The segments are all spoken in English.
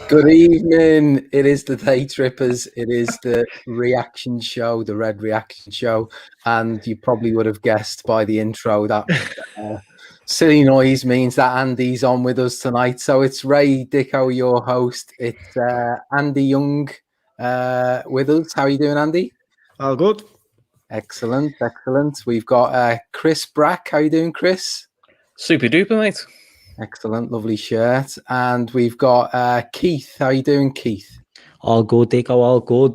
Good evening. It is the Daytrippers. It is the reaction show, the Red Reaction Show. And you probably would have guessed by the intro that silly noise means that Andy's on with us tonight. So it's Ray Dicko, your host. It's Andy Young with us. How are you doing, Andy? All good. Excellent, excellent. We've got Chris Brack. How are you doing, Chris? Super duper, mate. Excellent, lovely shirt. And we've got Keith. How are you doing, Keith? All good, Dicko, all good.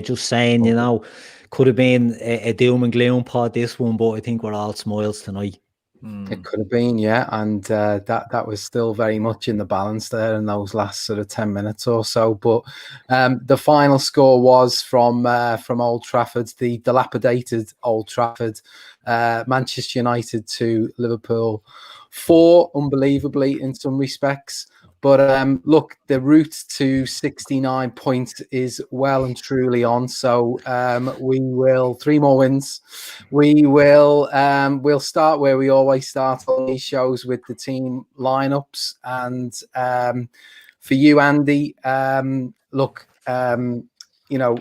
Just saying, you know, could have been a doom and gloom pod, this one, but I think we're all smiles tonight. It could have been, yeah. And that was still very much in the balance there in those last sort of 10 minutes or so. But the final score was from Old Trafford, the dilapidated Old Trafford, Manchester United to Liverpool 4, unbelievably in some respects. But look, the route to 69 points is well and truly on. So we will 3 more wins. We will we'll start where we always start on these shows with the team lineups. And for you, Andy, look, you know,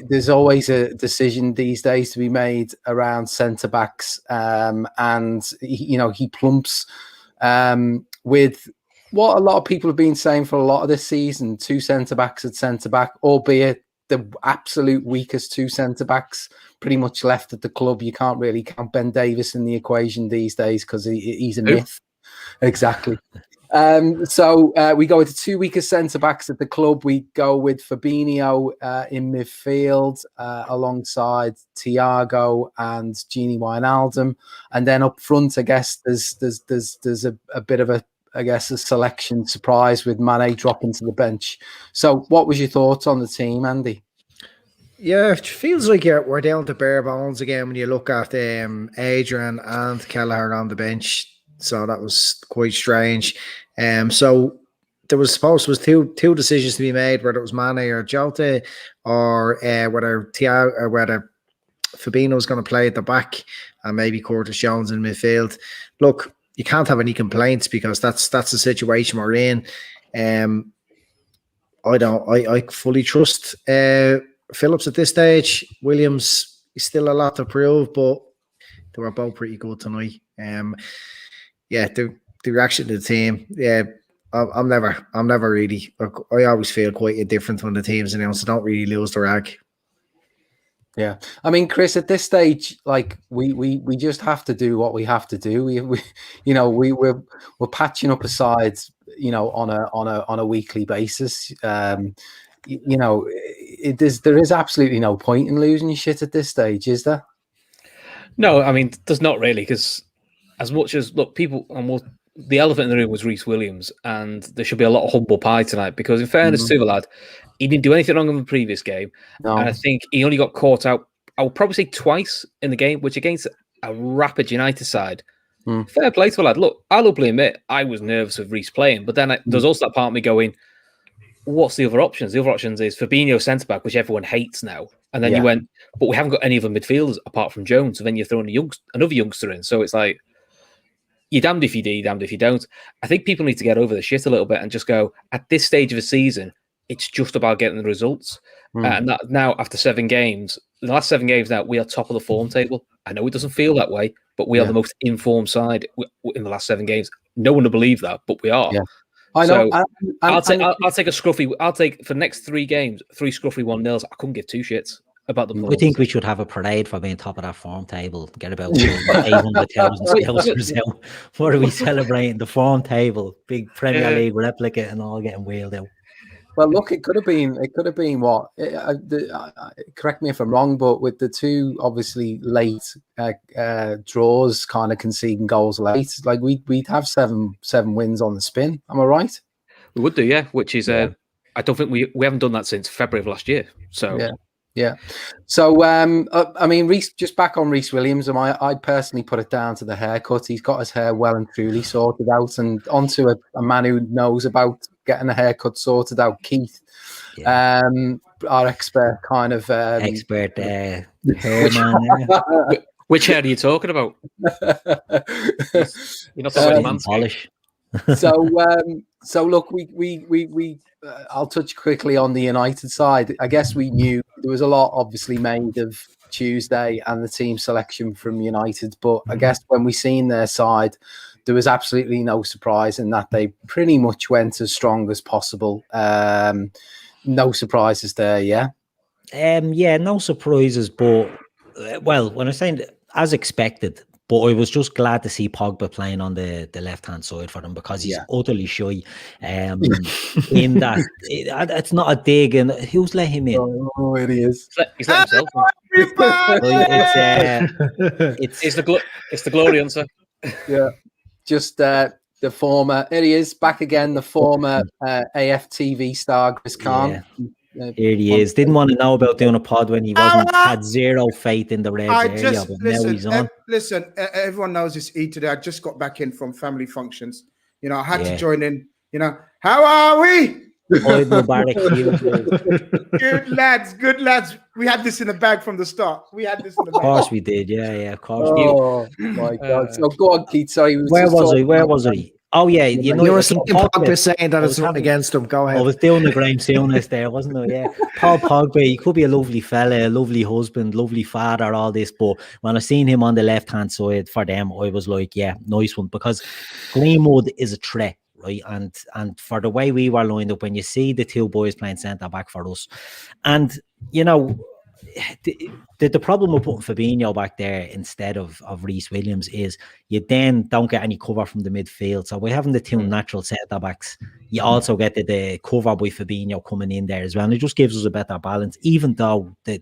there's always a decision these days to be made around centre backs, and he plumps with what a lot of people have been saying for a lot of this season: 2 centre backs at centre back, albeit the absolute weakest 2 centre backs pretty much left at the club. You can't really count Ben Davies in the equation these days because he's a myth. Exactly. So we go with the 2 weakest centre backs at the club. We go with Fabinho in midfield alongside Thiago and Gini Wijnaldum, and then up front, I guess there's a bit of a selection surprise with Mane dropping to the bench. So, what was your thoughts on the team, Andy? Yeah, it feels like we're down to bare bones again when you look at Adrian and Kelleher on the bench. So that was quite strange. So there was two decisions to be made, whether it was Mane or Jota, or whether Thiago or whether Fabinho was going to play at the back and maybe Curtis Jones in midfield. Look, you can't have any complaints because that's the situation we're in. I fully trust Phillips at this stage. Williams is still a lot to prove, but they were both pretty good tonight. The reaction to the team. Yeah, I'm never really. I always feel quite indifferent when the team's announced. I don't really lose the rag. Yeah, I mean, Chris, at this stage, like we just have to do what we have to do. We're patching up a side, on a weekly basis. There is absolutely no point in losing your shit at this stage, is there? No, I mean, there's not really, because as much as people, the elephant in the room was Reece Williams, and there should be a lot of humble pie tonight because, in fairness to the lad, he didn't do anything wrong in the previous game. No. And I think he only got caught out, I would probably say twice in the game, which against a rapid United side. Fair play to the lad. Look, I'll openly admit I was nervous with Reece playing, but then there's also that part of me going, what's the other options? The other options is Fabinho centre-back, which everyone hates now. And then you went, but we haven't got any other midfielders apart from Jones. So then you're throwing another youngster in. So it's like, you're damned if you do, you're damned if you don't. I think people need to get over the shit a little bit and just go, at this stage of the season, it's just about getting the results. And that now, after 7 games, the last 7 games now, we are top of the form table. I know it doesn't feel that way, but we are the most informed side in the last 7 games. No one will believe that, but we are. Yeah. I know. So I'll take a scruffy. I'll take for the next 3 games, 3 scruffy 1-0s. I couldn't give 2 shits about the. I think we should have a parade for being top of that form table. Get about 800,000 scouts out. What are we celebrating? The form table, big Premier League replica, and all getting wheeled out. Well, look, it could have been what? Correct me if I'm wrong, but with the 2 obviously late draws, kind of conceding goals late, like we'd have seven wins on the spin. Am I right? We would do, yeah. Which is, I don't think we haven't done that since February of last year. So yeah. So I mean, Reece, just back on Reece Williams, I personally put it down to the haircut. He's got his hair well and truly sorted out, and onto a man who knows about getting a haircut sorted out, Keith, our expert kind of expert hair man. Which hair are you talking about? You're not talking about polish. So look, I'll touch quickly on the United side. I guess we knew there was a lot obviously made of Tuesday and the team selection from United, but I guess when we seen their side, there was absolutely no surprise in that they pretty much went as strong as possible. No surprises there, yeah. Yeah, no surprises, but well, when I say as expected, but I was just glad to see Pogba playing on the left-hand side for them because he's utterly shy. In that it's not a dig, and who's let him in? Oh, it is. He's let himself in. It's the glory hunter. Yeah, just the former. Here he is back again. The former AFTV star Chris Khan. Here he is. Didn't want to know about doing a pod when he had zero faith in the Reds area, but now he's on. Listen, everyone knows it's E today. I just got back in from family functions. You know, I had to join in. You know, how are we? Good lads. We had this in the bag from the start. Of course we did. Yeah, of course. Oh my God! So go on, Keith. Sorry, where was he? Oh yeah, you were saying that it's not against him. Go ahead. I was doing the Graham Souness there, wasn't I? Yeah, Paul Pogba. He could be a lovely fella, a lovely husband, lovely father, all this. But when I seen him on the left hand side for them, I was like, yeah, nice one, because Greenwood is a threat. Right, and for the way we were lined up, when you see the two boys playing centre back for us, and you know, the problem with putting Fabinho back there instead of Reece Williams is you then don't get any cover from the midfield. So by having the two natural centre backs, you also get the cover by Fabinho coming in there as well, and it just gives us a better balance. Even though that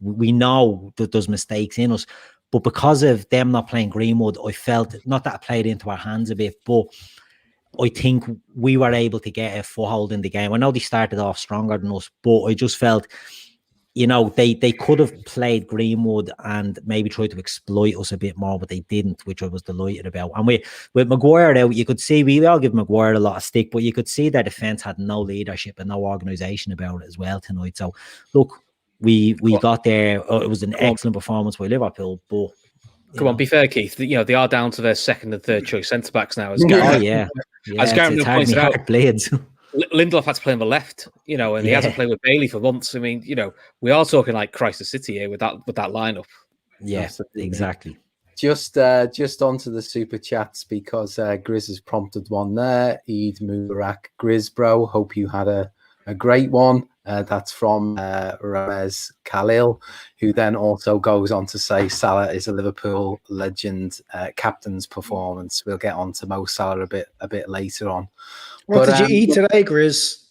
we know that there's mistakes in us, but because of them not playing Greenwood, I felt not that it played into our hands a bit, but I think we were able to get a foothold in the game. I know they started off stronger than us, but I just felt, they could have played Greenwood and maybe tried to exploit us a bit more, but they didn't, which I was delighted about. And with Maguire out, you could see, we all give Maguire a lot of stick, but you could see their defence had no leadership and no organisation about it as well tonight. So, look, we got there. It was an excellent performance by Liverpool, but come on, be fair, Keith. They are down to their second and third choice centre backs now. As Gary, as Gary pointed out, blades. Lindelof had to play on the left, and he hasn't played with Bailey for months. I mean, we are talking like Chrysler City here with that lineup. Yeah, absolutely. Exactly. Just onto the super chats because Grizz has prompted one there. Eid Mubarak, Grizz bro. Hope you had a great one. That's from Ramez Khalil, who then also goes on to say Salah is a Liverpool legend. Captain's performance. We'll get on to Mo Salah a bit later on. What did you eat today, Grizz?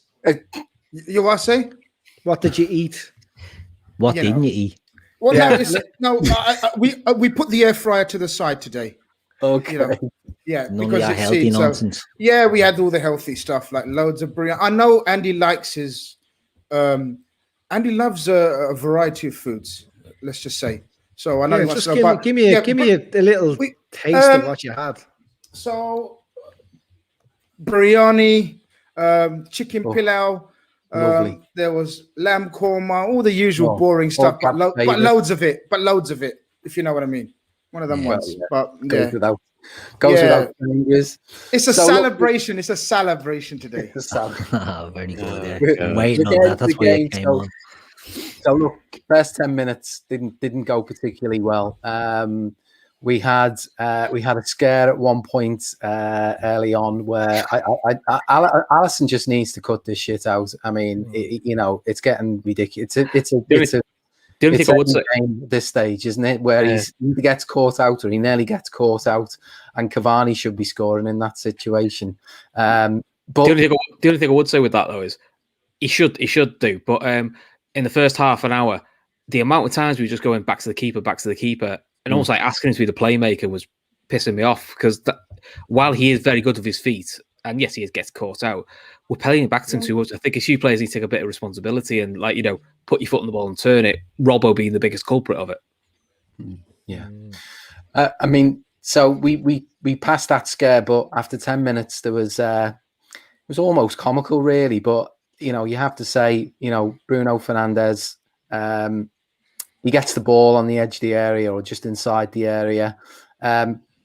You what say? What did you eat? What didn't you eat? Well, we put the air fryer to the side today. Okay. None because of healthy nonsense. So, we had all the healthy stuff, like loads of brilliant. I know Andy likes his. Andy loves a variety of foods. Let's just say. So I know. Just give me a little taste of what you had. So biryani, chicken pilau. There was lamb korma, all the usual boring stuff, but loads of it. If you know what I mean. One of them ones. But goes without fingers. It's a celebration. It's a celebration today. Very good. Waiting on that. That's why it came on. So look, first 10 minutes didn't go particularly well. We had a scare at one point early on where Alisson just needs to cut this shit out. I mean, it's getting ridiculous. It's the only thing I would say at this stage, isn't it? Where he either gets caught out or he nearly gets caught out, and Cavani should be scoring in that situation. But the only thing I would say with that though is he should do. But in the first half an hour, the amount of times we were just going back to the keeper, and almost like asking him to be the playmaker was pissing me off because while he is very good with his feet, and yes, he gets caught out, we're playing it back to him too much. I think a few players need to take a bit of responsibility and, put your foot on the ball and turn it. Robbo being the biggest culprit of it. Yeah. I mean, so we passed that scare, but after 10 minutes, there was it was almost comical, really. But you have to say, Bruno Fernandes, he gets the ball on the edge of the area or just inside the area.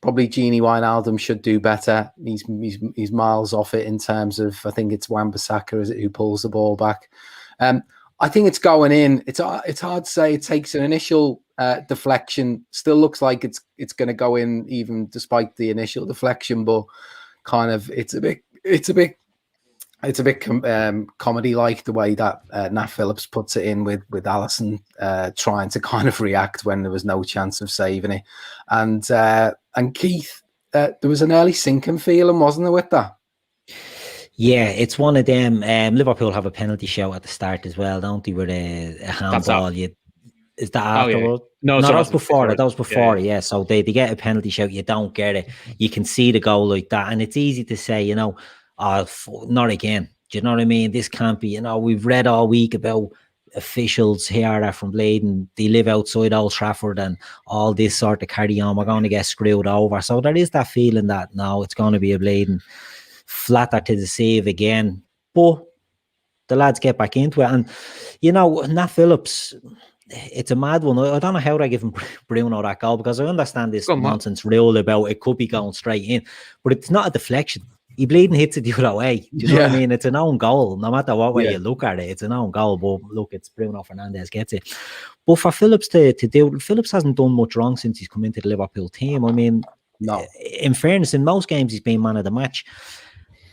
probably Gini Wijnaldum should do better. He's miles off it in terms of, I think it's Wan-Bissaka, is it, who pulls the ball back. I think it's going in. It's hard to say. It takes an initial deflection. Still looks like it's going to go in, even despite the initial deflection. But kind of, it's a bit comedy like the way that Nat Phillips puts it in with Alisson trying to kind of react when there was no chance of saving it, and Keith, there was an early sinking feeling, wasn't there, with that? Yeah, it's one of them. Liverpool have a penalty shout at the start as well, don't they? With a handball. Is that afterward? Yeah. No, that was before it. That was before it. Yeah. So they get a penalty shout. You don't get it. You can see the goal like that, and it's easy to say, not again. Do you know what I mean? This can't be. We've read all week about officials here that from Bladen, they live outside Old Trafford and all this sort of carry on. We're going to get screwed over. So there is that feeling that now it's going to be a Bladen flatter to the save again. But the lads get back into it. And, Nat Phillips, it's a mad one. I don't know how they're giving Bruno that goal, because I understand this nonsense rule about it could be going straight in. But it's not a deflection. He bleeding hits it the other way. Do you know what I mean? It's an own goal. No matter what way you look at it, it's an own goal. But look, it's Bruno Fernandes gets it. But for Phillips to do, Phillips hasn't done much wrong since he's come into the Liverpool team. I mean, in fairness, in most games he's been man of the match.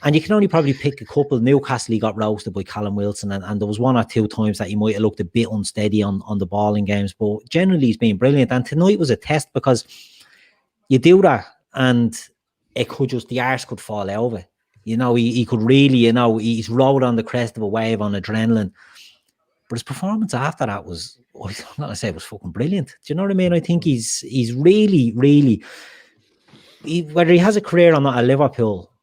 And you can only probably pick a couple. Newcastle, he got roasted by Callum Wilson, and there was one or two times that he might have looked a bit unsteady on the ball in games. But generally he's been brilliant. And tonight was a test, because you do that and it could just, the arse could fall over. He could really, he's rode on the crest of a wave on adrenaline. But his performance after that was, I'm not going to say it was fucking brilliant. Do you know what I mean? I think he's really, really, whether he has a career or not at Liverpool,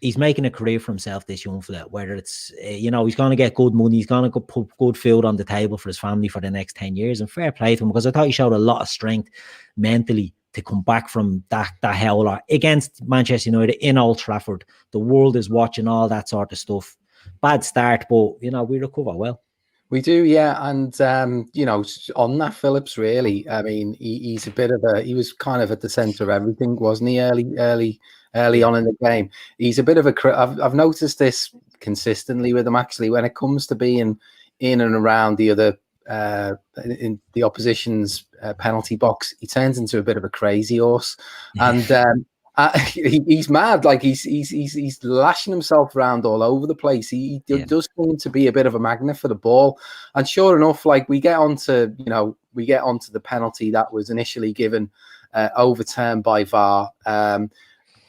he's making a career for himself, this young fella. Whether it's, he's going to get good money, he's going to put good food on the table for his family for the next 10 years. And fair play to him, because I thought he showed a lot of strength mentally to come back from that howler against Manchester United in Old Trafford. The world is watching, all that sort of stuff. Bad start, but, we recover well. We do, yeah. And, on that Phillips, really, I mean, he's a bit of he was kind of at the centre of everything, wasn't he, early on in the game. He's a bit of I've noticed this consistently with him, actually, when it comes to being in and around the other, in the opposition's penalty box, he turns into a bit of a crazy horse. And he's mad, like he's lashing himself around all over the place. He does seem to be a bit of a magnet for the ball. And sure enough, like we get onto the penalty that was initially given, overturned by VAR.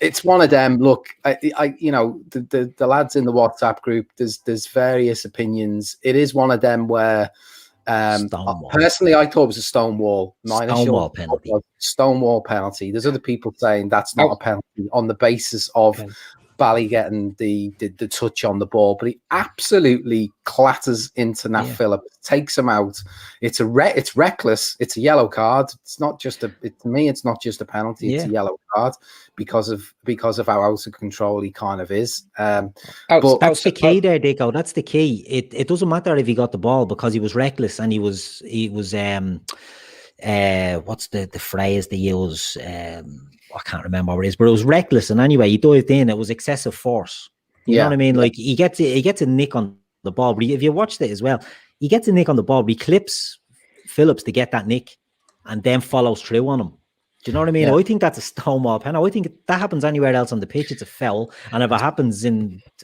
It's one of them. Look, the lads in the WhatsApp group, there's various opinions. It is one of them where personally I thought it was a Stonewall penalty. Stonewall penalty. There's other people saying that's not a penalty on the basis of Bally getting the touch on the ball, but he absolutely clatters into Nat Phillips, takes him out. It's reckless. It's a yellow card. It's not just to me. It's not just a penalty. It's a yellow card because of how out of control he kind of is. But that's the key there, Dicko. That's the key. It doesn't matter if he got the ball, because he was reckless and he was what's the phrase they use? I can't remember what it is, but it was reckless. And anyway, he dived in. It was excessive force. You know what I mean? Like he gets a nick on the ball. But if you watched it as well, he gets a nick on the ball. But he clips Phillips to get that nick, and then follows through on him. Do you know what I mean? I think that's a Stonewall penalty. I think if that happens anywhere else on the pitch, it's a foul. And if it happens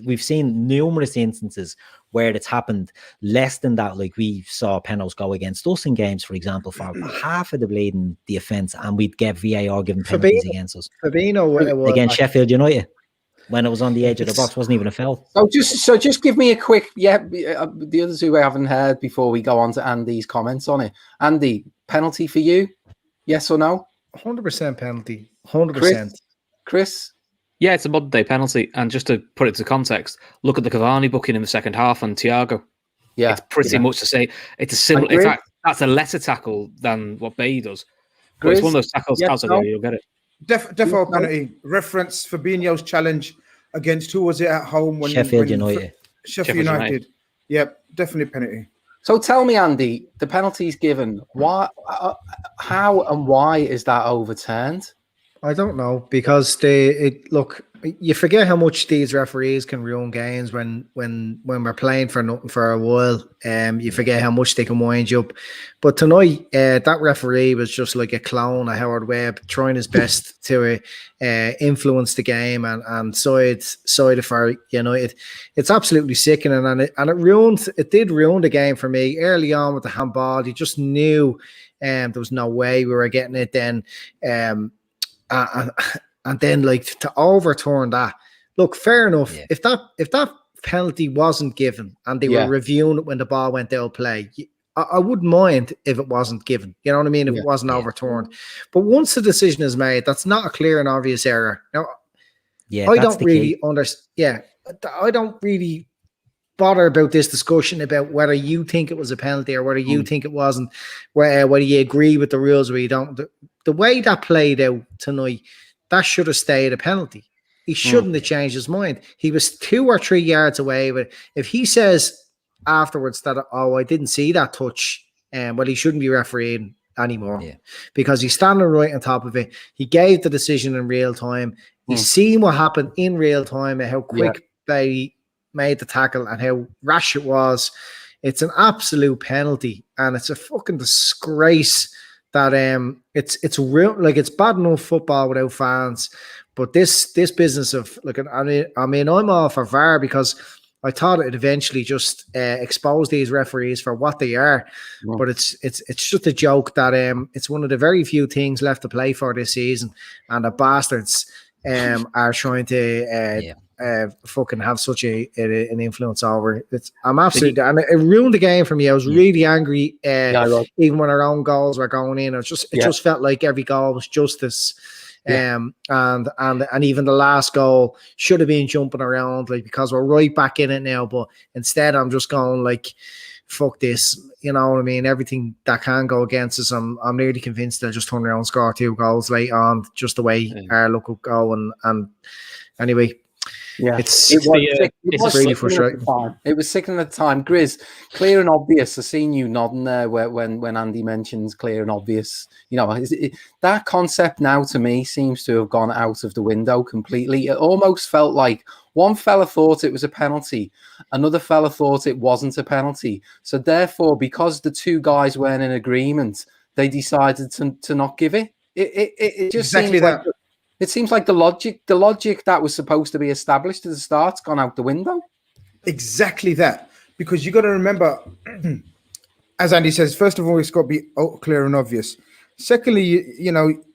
we've seen numerous instances where it's happened less than that. Like we saw penalties go against us in games, for example, for half of the bleeding the offence, and we'd get VAR given penalties against us. Fabinho against Sheffield United, when it was on the edge of the box, wasn't even a foul. So just give me a quick, the others who I haven't heard before we go on to Andy's comments on it. Andy, penalty for you? Yes or no? 100% penalty. 100%. Chris? Yeah, it's a modern day penalty. And just to put it into context, look at the Cavani booking in the second half on Thiago. Yeah. It's pretty much to say it's a similar, in fact, that's a lesser tackle than what Bay does. But it's one of those tackles outside you'll get it. Defo penalty. Reference Fabinho's challenge against who was it at home? Sheffield United. Sheffield United. Yep, definitely penalty. So tell me, Andy, the penalty's given. Why? How and why is that overturned? I don't know, because look, you forget how much these referees can ruin games when we're playing for nothing for a while. You forget how much they can wind you up. But tonight, that referee was just like a clone of Howard Webb, trying his best to influence the game and side it for United. It's absolutely sickening, and it did ruin the game for me early on with the handball. You just knew there was no way we were getting it then. And then, like, to overturn that, look, fair enough. Yeah. If that penalty wasn't given and they were reviewing it when the ball went out of play, I wouldn't mind if it wasn't given. You know what I mean? If it wasn't overturned. But once the decision is made, that's not a clear and obvious error. Now, I don't really understand. Yeah, I don't really bother about this discussion about whether you think it was a penalty or whether you think it wasn't, whether you agree with the rules or you don't. The way that played out tonight, that should have stayed a penalty. He shouldn't have changed his mind. He was 2 or 3 yards away. But if he says afterwards that, I didn't see that touch, well, he shouldn't be refereeing anymore because he's standing right on top of it. He gave the decision in real time. He's seen what happened in real time and how quick they made the tackle and how rash it was. It's an absolute penalty, and it's a fucking disgrace that it's real. Like, it's bad enough football without fans, but this business of, look, I mean, I'm all for VAR because I thought it'd eventually just expose these referees for what they are. But it's just a joke that it's one of the very few things left to play for this season, and the bastards are trying to fucking have such an influence over it. I'm absolutely, and it ruined the game for me. I was really angry, even when our own goals were going in. It just felt like every goal was justice. And even the last goal should have been jumping around, like, because we're right back in it now. But instead, I'm just going like, fuck this. You know what I mean? Everything that can go against us, I'm nearly convinced they'll just turn around and score 2 goals late on, just the way our luck will go. And anyway. Yeah, it's really frustrating. It was sickening at the time. Grizz, clear and obvious. I seen you nodding there when Andy mentions clear and obvious. You know, that concept now to me seems to have gone out of the window completely. It almost felt like one fella thought it was a penalty, another fella thought it wasn't a penalty. So therefore, because the 2 guys weren't in agreement, they decided to not give it. It just exactly that. It seems like the logic that was supposed to be established at the start's gone out the window. Exactly that. Because you got to remember, as Andy says, first of all, it's got to be clear and obvious. Secondly,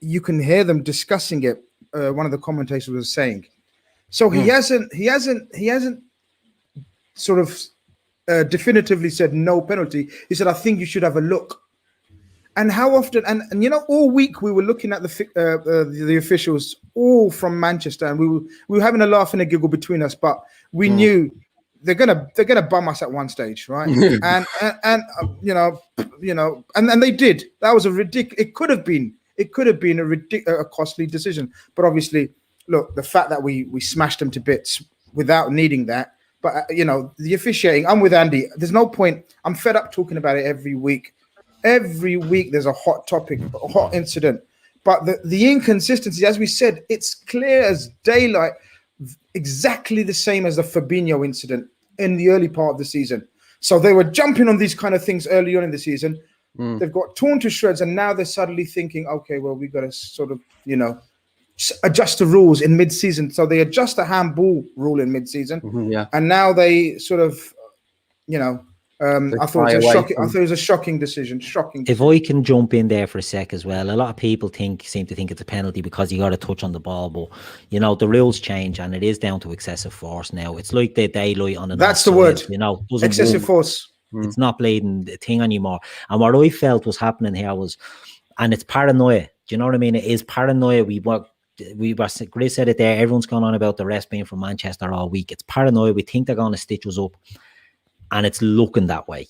you can hear them discussing it. One of the commentators was saying, so he hasn't sort of definitively said no penalty. He said, I think you should have a look. And how often, and all week we were looking at the officials, all from Manchester, and we were having a laugh and a giggle between us, but we knew they're gonna bum us at one stage, right? and they did. That was a ridiculous. It could have been a costly decision, but obviously, look, the fact that we smashed them to bits without needing that. But the officiating, I'm with Andy. There's no point. I'm fed up talking about it every week. Every week there's a hot topic, a hot incident. But the inconsistency, as we said, it's clear as daylight, exactly the same as the Fabinho incident in the early part of the season. So they were jumping on these kind of things early on in the season. They've got torn to shreds, and now they're suddenly thinking, okay, well, we've got to sort of, adjust the rules in mid-season. So they adjust the handball rule in mid-season. And now they sort of, I thought it was a shocking decision. If I can jump in there for a sec as well, a lot of people seem to think it's a penalty because you got a touch on the ball, but the rules change and it is down to excessive force now. It's like the daylight on the that's the word. Excessive force. It's not playing a thing anymore. And what I felt was happening here was, and it's paranoia. Do you know what I mean? It is paranoia. Grace said it there. Everyone's gone on about the refs being from Manchester all week. It's paranoia. We think they're going to stitch us up. And it's looking that way.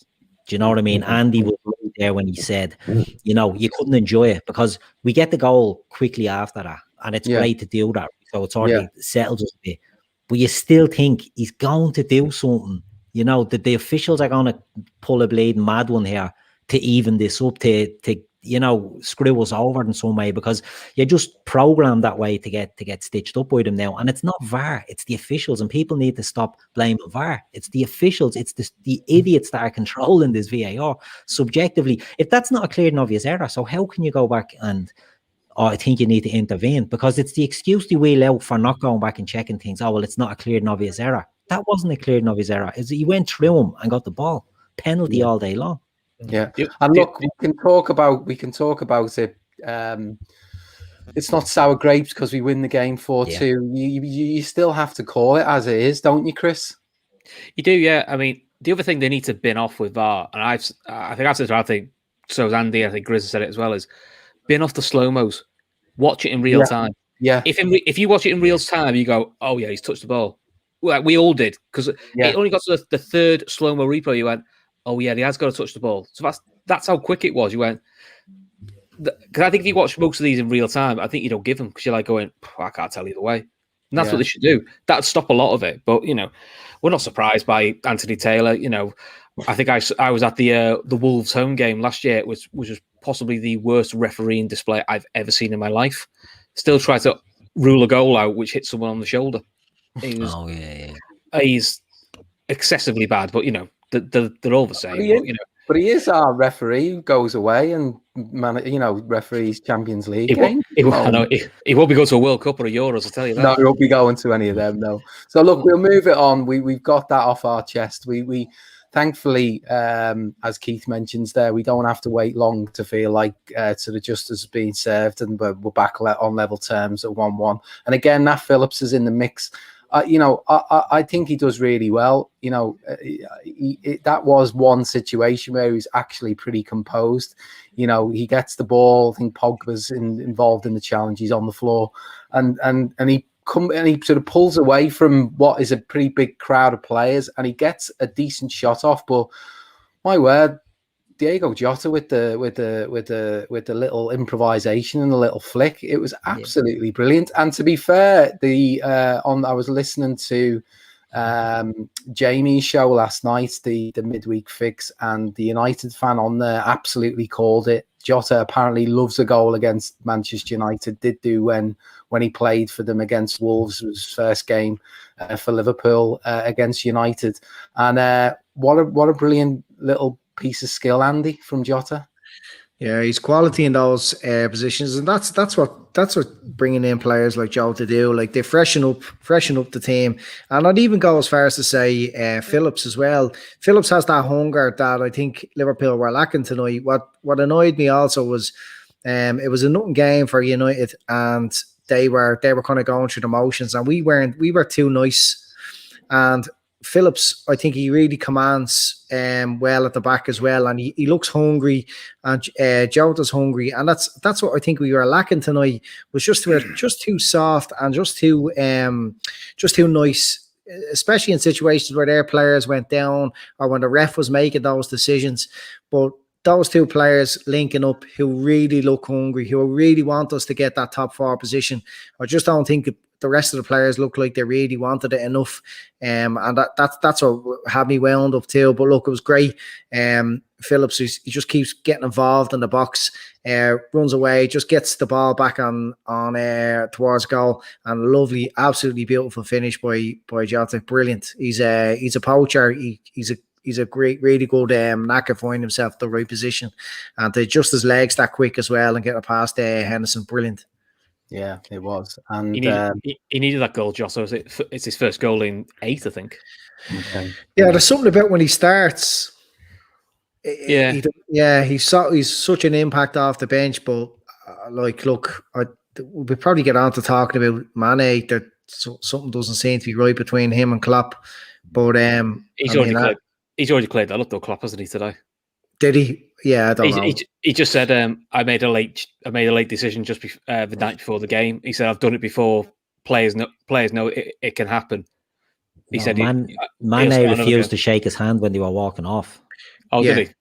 Do you know what I mean? Andy was right there when he said, you couldn't enjoy it because we get the goal quickly after that. And it's great to do that. So it's already settled us a bit. But you still think he's going to do something. That the officials are going to pull a bleeding mad one here to even this up, to screw us over in some way, because you're just programmed that way to get stitched up by them now. And it's not VAR, it's the officials, and people need to stop blaming VAR. It's the officials, it's the idiots that are controlling this VAR subjectively. If that's not a clear and obvious error, so how can you go back and I think you need to intervene? Because it's the excuse they wheel out for not going back and checking things. Oh, well, it's not a clear and obvious error. That wasn't a clear and obvious error. He went through him and got the ball. Penalty all day long. Yeah, and look, we can talk about it. It's not sour grapes because we win the game 4-2. You still have to call it as it is, don't you, Chris? You do, yeah. I mean, the other thing they need to bin off with VAR, and I think I've said it, I think so has Andy, I think Grizz said it as well, is bin off the slow-mos. Watch it in real time. Yeah. If you watch it in real time, you go, oh yeah, he's touched the ball. Well, we all did, because it only got to the third slow-mo replay. You went, oh yeah, he has got to touch the ball. So that's how quick it was. You went, because I think if you watch most of these in real time, I think you don't give them, because you're like going, I can't tell either way. And that's what they should do. That'd stop a lot of it. But we're not surprised by Anthony Taylor. I think I was at the Wolves home game last year, which was possibly the worst refereeing display I've ever seen in my life. Still tried to rule a goal out, which hit someone on the shoulder. He's excessively bad, but they're all the same. But he is our referee who goes away and referees Champions League games. He won't be going to a World Cup or a Euros, I'll tell you that. No, he won't be going to any of them, no. So look, we'll move it on. We've got that off our chest. We thankfully, as Keith mentions there, we don't have to wait long to feel like sort of justice is being served, and we're back on level terms at 1-1. And again, Nat Phillips is in the mix. I think he does really well. That was one situation where he was actually pretty composed. He gets the ball. I think Pogba's involved in the challenge. He's on the floor, and he sort of pulls away from what is a pretty big crowd of players, and he gets a decent shot off. But my word, Diego Jota with the little improvisation and the little flick, it was absolutely brilliant. And to be fair, I was listening to Jamie's show last night, the midweek fix, and the United fan on there absolutely called it. Jota apparently loves a goal against Manchester United. Did do when he played for them against Wolves. It was his first game for Liverpool against United. And what a brilliant little piece of skill, Andy, from Jota. Yeah, he's quality in those positions, and that's what bringing in players like Jota do. Like, they freshen up the team, and I'd even go as far as to say Phillips as well. Phillips has that hunger that I think Liverpool were lacking tonight. What annoyed me also was it was a nothing game for United, and they were kind of going through the motions, and we were too nice. And Phillips, I think he really commands well at the back as well, and he looks hungry, and Jota's hungry, and that's what I think we were lacking tonight, was just too soft and just too nice, especially in situations where their players went down or when the ref was making those decisions. But those two players linking up who really look hungry, who really want us to get that top 4 position, I just don't think the rest of the players look like they really wanted it enough, and that's what had me wound up too. But look, it was great. Phillips, he just keeps getting involved in the box, runs away, just gets the ball back on towards goal, and a lovely, absolutely beautiful finish by Jota. Brilliant. He's a poacher. He's a great, really good knack at finding himself the right position, and to adjust his legs that quick as well and get it past Henderson. Brilliant. Yeah, it was. And he needed that goal, Jota. It's his first goal in 8, I think. Okay. Yeah, there's something about when he starts. He's such an impact off the bench. But we'll probably get on to talking about Mane. That something doesn't seem to be right between him and Klopp. But he's already cleared that up though, Klopp, hasn't he, today? Did he? Yeah, I don't know. He just said, "I made a late decision just the night before the game." He said, "I've done it before. Players know it can happen." He said, Mane refused to shake his hand when they were walking off. Oh, yeah. did he?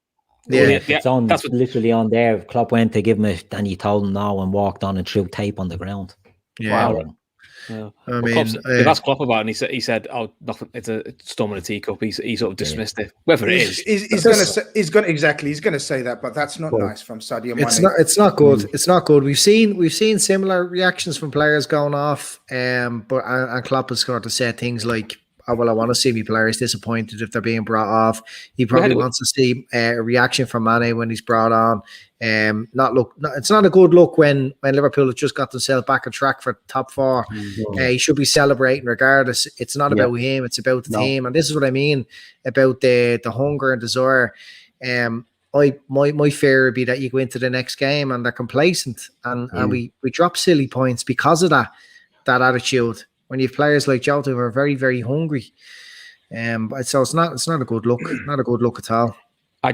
Yeah, it's on. That's literally on there. Klopp went to give him and he told him no and walked on and threw tape on the ground. Yeah. Wow. Yeah. I mean, they've asked Klopp about it, and he said, "Oh, nothing. It's a storm in a teacup." He sort of dismissed it. Whether it is, he's going to say that, but that's not nice from Sadio Mane. It's not good. It's not good. We've seen similar reactions from players going off, but Klopp has got to say things like, "Oh, well, I want to see my players disappointed if they're being brought off." He probably wants to see a reaction from Mane when he's brought on. It's not a good look when Liverpool have just got themselves back on track for top 4. He should be celebrating regardless. It's not about him; it's about the team. And this is what I mean about the hunger and desire. My fear would be that you go into the next game and they're complacent, and we drop silly points because of that attitude. When you have players like Jota who are very, very hungry, so it's not a good look. Not a good look at all.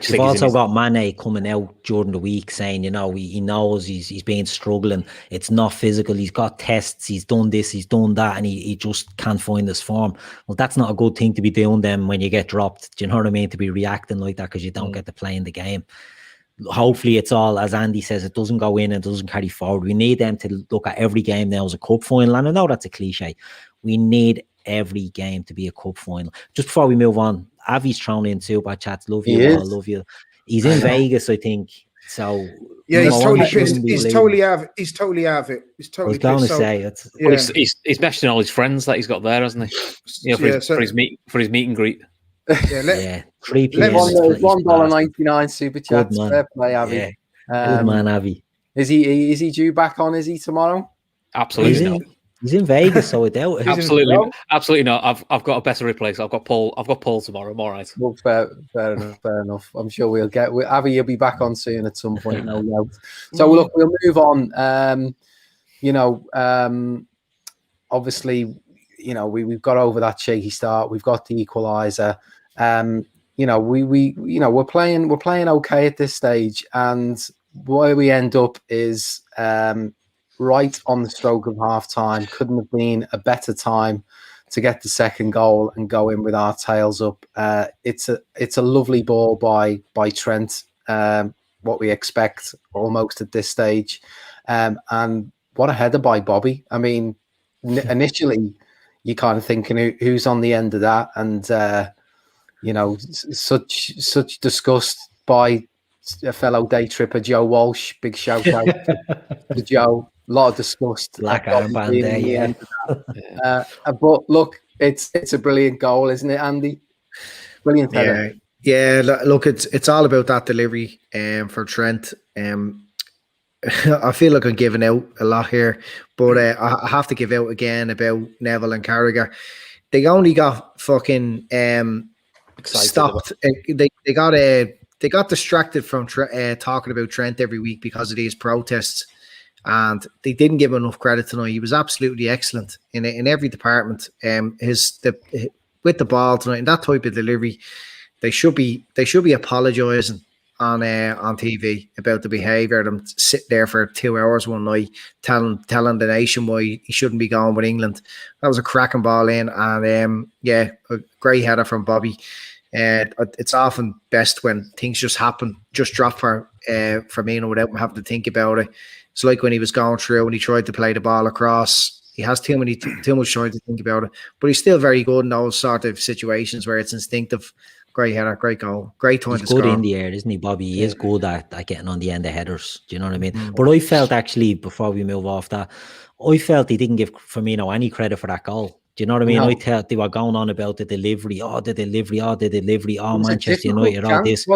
You've also got Mane coming out during the week saying, he knows he's been struggling. It's not physical. He's got tests. He's done this. He's done that, and he just can't find his form. Well, that's not a good thing to be doing then when you get dropped. Do you know what I mean? To be reacting like that because you don't get to play in the game. Hopefully it's all, as Andy says, it doesn't go in and doesn't carry forward. We need them to look at every game now as a cup final. And I know that's a cliche. We need every game to be a cup final. Just before we move on, Avi's thrown in super chats. Love you all, love you. He's in Vegas, I think. So yeah, he's totally pissed. He's totally out of it. He's totally I was going to say it. He's mentioning all his friends that he's got there, hasn't he? For his meet and greet. Yeah, 3 p.m. $1.99 super chats. Fair play, Avi. Good man, Avi. Is he due back on? Is he tomorrow? Absolutely not. He's in Vegas, so I doubt it. Absolutely not. I've got a better replace. I've got Paul tomorrow. I'm all right. Well, fair enough. I'm sure we'll get. Avi, you'll be back on soon at some point. No doubt. So look, we'll move on. Obviously, we've got over that shaky start. We've got the equaliser. We're playing okay at this stage, and where we end up is right on the stroke of half time. Couldn't have been a better time to get the second goal and go in with our tails up. It's a lovely ball by Trent. What we expect almost at this stage, and what a header by Bobby. I mean, initially you're kind of thinking who's on the end of that, and such disgust by a fellow day tripper, Joe Walsh. Big shout out to Joe. A lot of disgust. Black armband there, yeah. But look, it's a brilliant goal, isn't it, Andy? Brilliant header. Yeah. Look, it's all about that delivery for Trent. I feel like I'm giving out a lot here, but I have to give out again about Neville and Carragher. They only got fucking stopped. They got distracted from talking about Trent every week because of these protests, and they didn't give him enough credit tonight. He was absolutely excellent in every department. With the ball tonight and that type of delivery, they should be apologising on TV about the behaviour of them sitting there for 2 hours one night telling the nation why he shouldn't be going with England. That was a cracking ball in, and a great header from Bobby. It's often best when things just happen, just drop for Firmino without him having to think about it. It's like when he was going through and he tried to play the ball across. He has too much time to think about it, but he's still very good in those sort of situations where it's instinctive. Great header, great goal, great time to score. He's good in the air, isn't he, Bobby? He is good at getting on the end of headers. Do you know what I mean? But I felt actually, before we move off that, I felt he didn't give Firmino any credit for that goal. Do you know what I mean? No. I thought they were going on about the delivery. Manchester United, all this.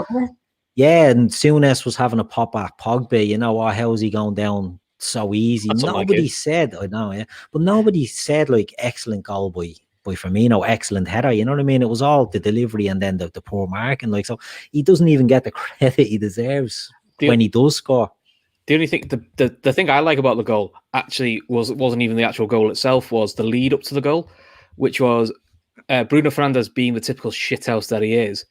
Yeah, and Souness was having a pop at Pogba. How is he going down so easy? Nobody said, I know, yeah, but nobody said like excellent goal by Firmino, excellent header. You know what I mean? It was all the delivery and then the poor marking. Like, so he doesn't even get the credit he deserves when he does score. The only thing, the thing I like about the goal actually wasn't even the actual goal itself, was the lead up to the goal, which was Bruno Fernandes being the typical shithouse that he is,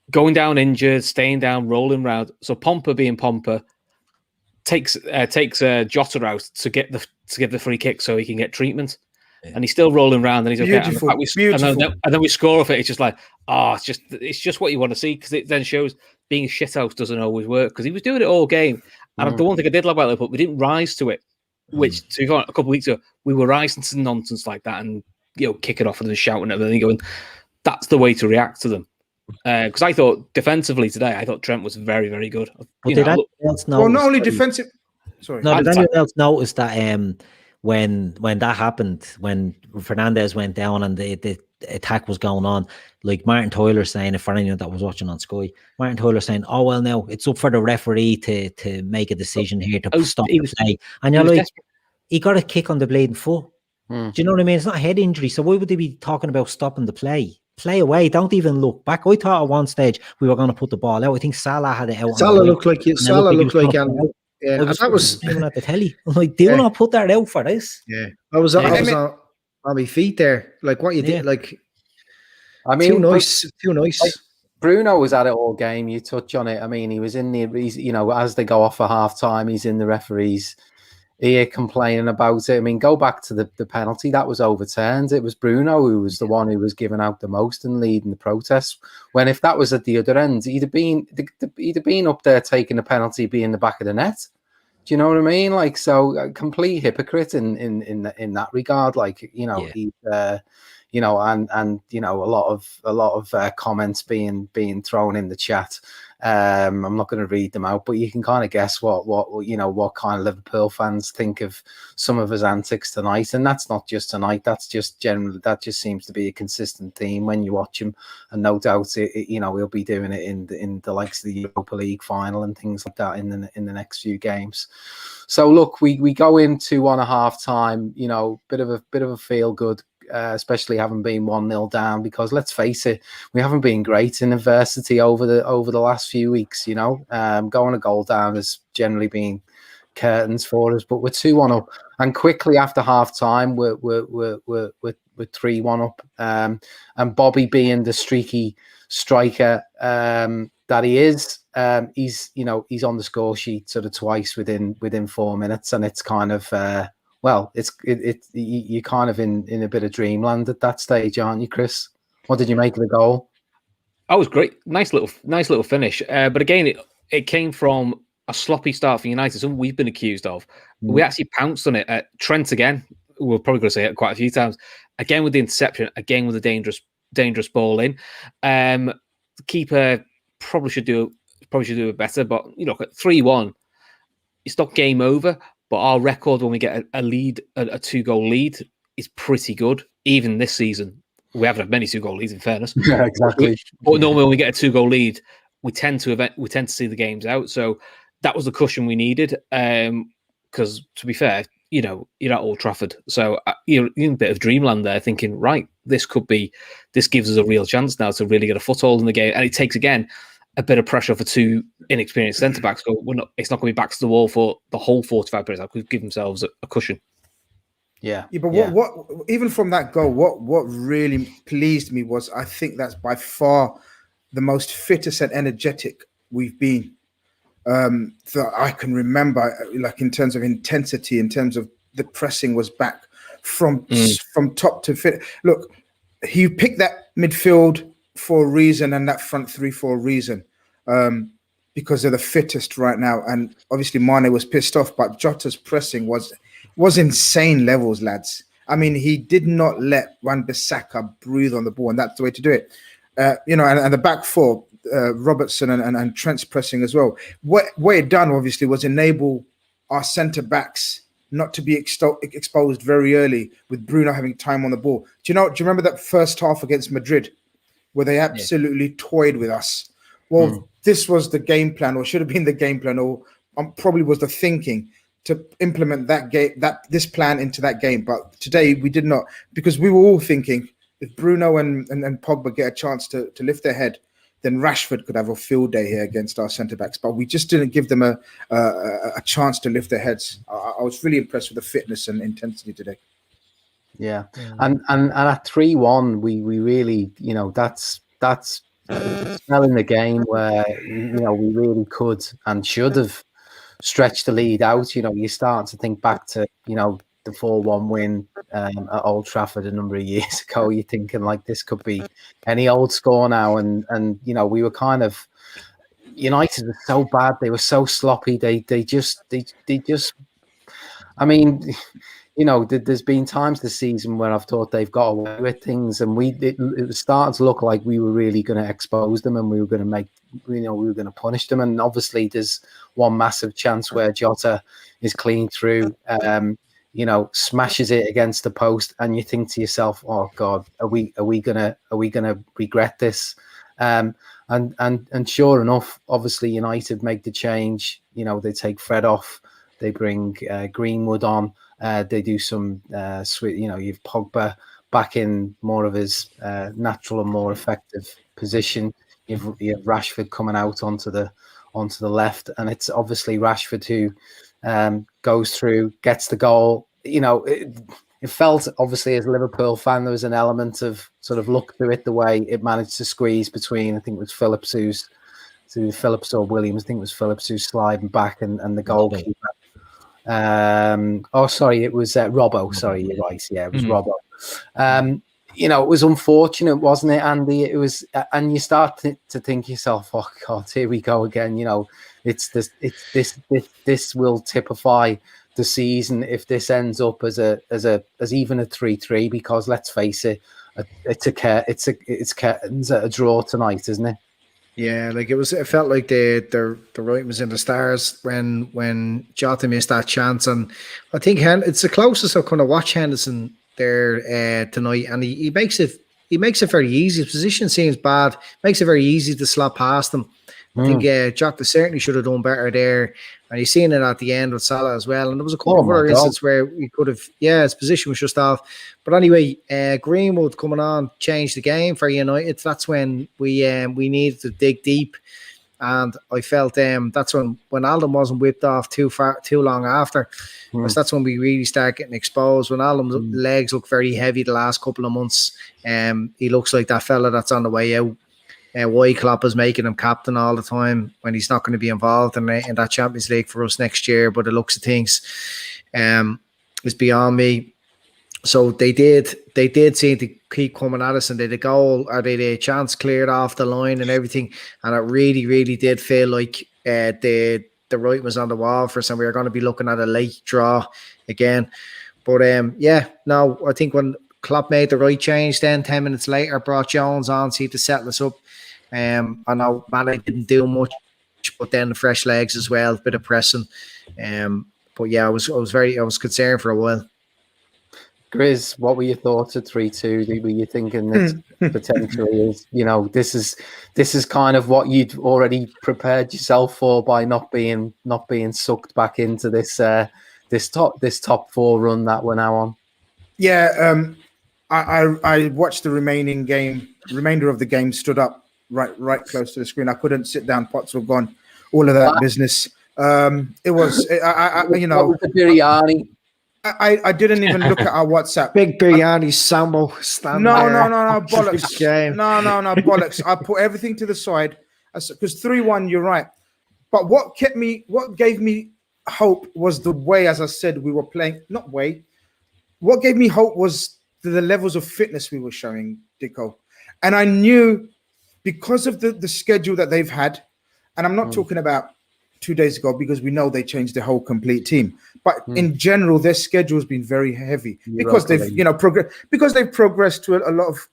going down injured, staying down, rolling round. So Pompa being Pompa takes Jota out to get the free kick so he can get treatment. Yeah. And he's still rolling around, and he's okay. Beautiful. And then we score off it. It's just like, it's just what you want to see, because it then shows being a shithouse doesn't always work, because he was doing it all game. And the one thing I did love about Liverpool, we didn't rise to it. which to be honest, a couple of weeks ago we were rising to nonsense like that and kicking off and shouting at them and going, that's the way to react to them. Because I thought defensively today, I thought Trent was very, very good. But did anyone else notice? Well, not only defensive. Sorry. No, did anyone else notice that when that happened, when Fernandez went down and the attack was going on, like Martin Tyler saying, if for anyone that was watching on Sky, Martin Tyler saying, "Oh well, now it's up for the referee to make a decision here to stop the play," and you're like, he got a kick on the bleeding foot. Do you know what I mean? It's not a head injury, so why would they be talking about stopping the play? Play away. Don't even look back. I thought at one stage we were going to put the ball out. I think Salah had it out. Salah looked like yeah, that was at the telly. I'm like, do not put that out for this. Yeah, I was on my feet there. Like what you did, like. I mean, too nice. Like, Bruno was at it all game. You touch on it. I mean, he was in the, as they go off for half time, he's in the referee's ear complaining about it. I mean, go back to the penalty that was overturned. It was Bruno who was the one who was giving out the most and leading the protests. When if that was at the other end, he'd have been up there taking the penalty, be in the back of the net. Do you know what I mean? Like, so a complete hypocrite in that regard. Like, he's and a lot of comments being thrown in the chat. I'm not going to read them out, but you can kind of guess what kind of Liverpool fans think of some of his antics tonight. And that's not just tonight. That's just generally, that just seems to be a consistent theme when you watch him. And no doubt, he'll be doing it in the likes of the Europa League final and things like that in the next few games. So look, we go into 1.5 time, bit of a feel good. Especially having been 1-0 down, because let's face it, we haven't been great in adversity over the last few weeks. Going a goal down has generally been curtains for us, but we're 2-1 up, and quickly after half time we're 3-1 up. And Bobby, being the streaky striker that he is, he's on the score sheet sort of twice within 4 minutes, and it's kind of. You're kind of in a bit of dreamland at that stage, aren't you, Chris? What did you make of the goal? That was great, nice little finish. But again, it came from a sloppy start for United, something we've been accused of. We actually pounced on it. Trent again. We're probably going to say it quite a few times. Again with the interception. Again with the dangerous ball in. The keeper probably should do it better. But at 3-1, it's not game over. But our record when we get a lead, a 2-goal lead, is pretty good. Even this season, we haven't had many 2-goal leads, in fairness. Yeah, exactly. But normally when we get a 2-goal lead, we tend to see the games out. So that was the cushion we needed. Because to be fair, you're at Old Trafford, so you're in a bit of dreamland there, thinking, right, this gives us a real chance now to really get a foothold in the game, and it takes again a bit of pressure for two inexperienced centre backs. So it's not going to be back to the wall for the whole 45 minutes. We've given themselves a cushion. Yeah, but what even from that goal, what really pleased me was, I think that's by far the most fittest and energetic we've been that I can remember. Like in terms of intensity, in terms of the pressing was back from top to fit. Look, he picked that midfield for a reason and that front three for a reason, because they're the fittest right now. And obviously Mane was pissed off, but Jota's pressing was insane levels, lads. I mean, he did not let Wan-Bissaka breathe on the ball, and that's the way to do it. And the back four, Robertson and Trent's pressing as well. What it done, obviously, was enable our centre-backs not to be exposed very early, with Bruno having time on the ball. Do you remember that first half against Madrid, where they absolutely toyed with us? Well, this was the game plan, or should have been the game plan, or probably was the thinking to implement this plan into that game. But today we did not, because we were all thinking if Bruno and Pogba get a chance to lift their head, then Rashford could have a field day here against our centre-backs. But we just didn't give them a chance to lift their heads. I was really impressed with the fitness and intensity today. Yeah. And at 3-1, we really, that's smelling the game where, we really could and should have stretched the lead out. You start to think back to, the 4-1 win at Old Trafford a number of years ago. You're thinking like this could be any old score now. And we were kind of, United were so bad. They were so sloppy. They just, I mean, you know, there's been times this season where I've thought they've got away with things, and it was starting to look like we were really going to expose them, and we were going to punish them. And obviously, there's one massive chance where Jota is clean through, you know, smashes it against the post, and you think to yourself, "Oh God, are we gonna regret this?" And sure enough, obviously United make the change. You know, they take Fred off, they bring Greenwood on, they do some you know, you've Pogba back in more of his natural and more effective position. You have Rashford coming out onto the left, and it's obviously Rashford who goes through, gets the goal. You know, it felt, obviously, as a Liverpool fan, there was an element of sort of look through it, the way it managed to squeeze between, I think it was Phillips or Williams, I think it was Phillips who's sliding back, and the goalkeeper. Sorry, it was Robbo. Sorry, you're right. Yeah, it was Robbo. You know, it was unfortunate, wasn't it, Andy? It was, and you start to think yourself, oh God, here we go again. You know, this will typify the season if this ends up as even a 3-3, because let's face it, it's curtains at a draw tonight, isn't it? Yeah, like it felt like the writing was in the stars when Jota missed that chance, and I think it's the closest I've kind of watched Henderson there tonight, and he makes it very easy. His position seems bad, makes it very easy to slot past him. I think Jota certainly should have done better there, and you've seen it at the end with Salah as well. And there was a couple of other instances where we could have, his position was just off. But anyway, Greenwood coming on changed the game for United. That's when we needed to dig deep, and I felt that's when Alden wasn't whipped off too long after. Because that's when we really start getting exposed. When Alden's legs look very heavy the last couple of months, he looks like that fella that's on the way out. Why Klopp is making him captain all the time when he's not going to be involved in that Champions League for us next year. But the looks of things is beyond me. So they did seem to keep coming at us, and they had a goal, or they had a chance cleared off the line and everything. And it really, really did feel like the writing was on the wall for us, and we were going to be looking at a late draw again. But I think when Klopp made the right change, then 10 minutes later brought Jones on to settle us up. I know Mane didn't do much, but then the fresh legs as well, a bit of pressing. But yeah, I was concerned for a while. Grizz, what were your thoughts at 3-2? Were you thinking that potentially is, you know, this is kind of what you'd already prepared yourself for by not being sucked back into this top four run that we're now on? Yeah, I watched the remainder of the game, stood up right close to the screen. I couldn't sit down. Pots were gone. All of that business. It was, you know, what was the biryani? I didn't even look at our WhatsApp. Big biryani Sambo. No, bollocks. No, bollocks. I put everything to the side because 3-1. You're right. But what gave me hope was the way, as I said, we were playing. What gave me hope was the levels of fitness we were showing, Dicko. And I knew because of the schedule that they've had, and I'm not talking about 2 days ago because we know they changed the whole complete team. But in general, their schedule has been very heavy because they've, you know, progressed to a lot of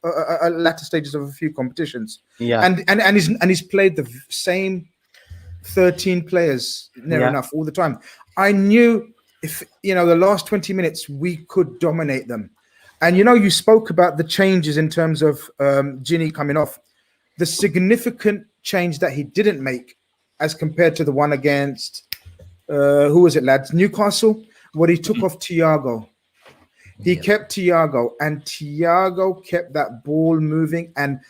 latter stages of a few competitions. Yeah, and he's played the same 13 players near enough all the time. I knew if, you know, the last 20 minutes we could dominate them. And, you know, you spoke about the changes in terms of Ginny coming off. The significant change that he didn't make as compared to the one against, who was it, lads? Newcastle, where he took off Thiago. He kept Thiago, and Thiago kept that ball moving. And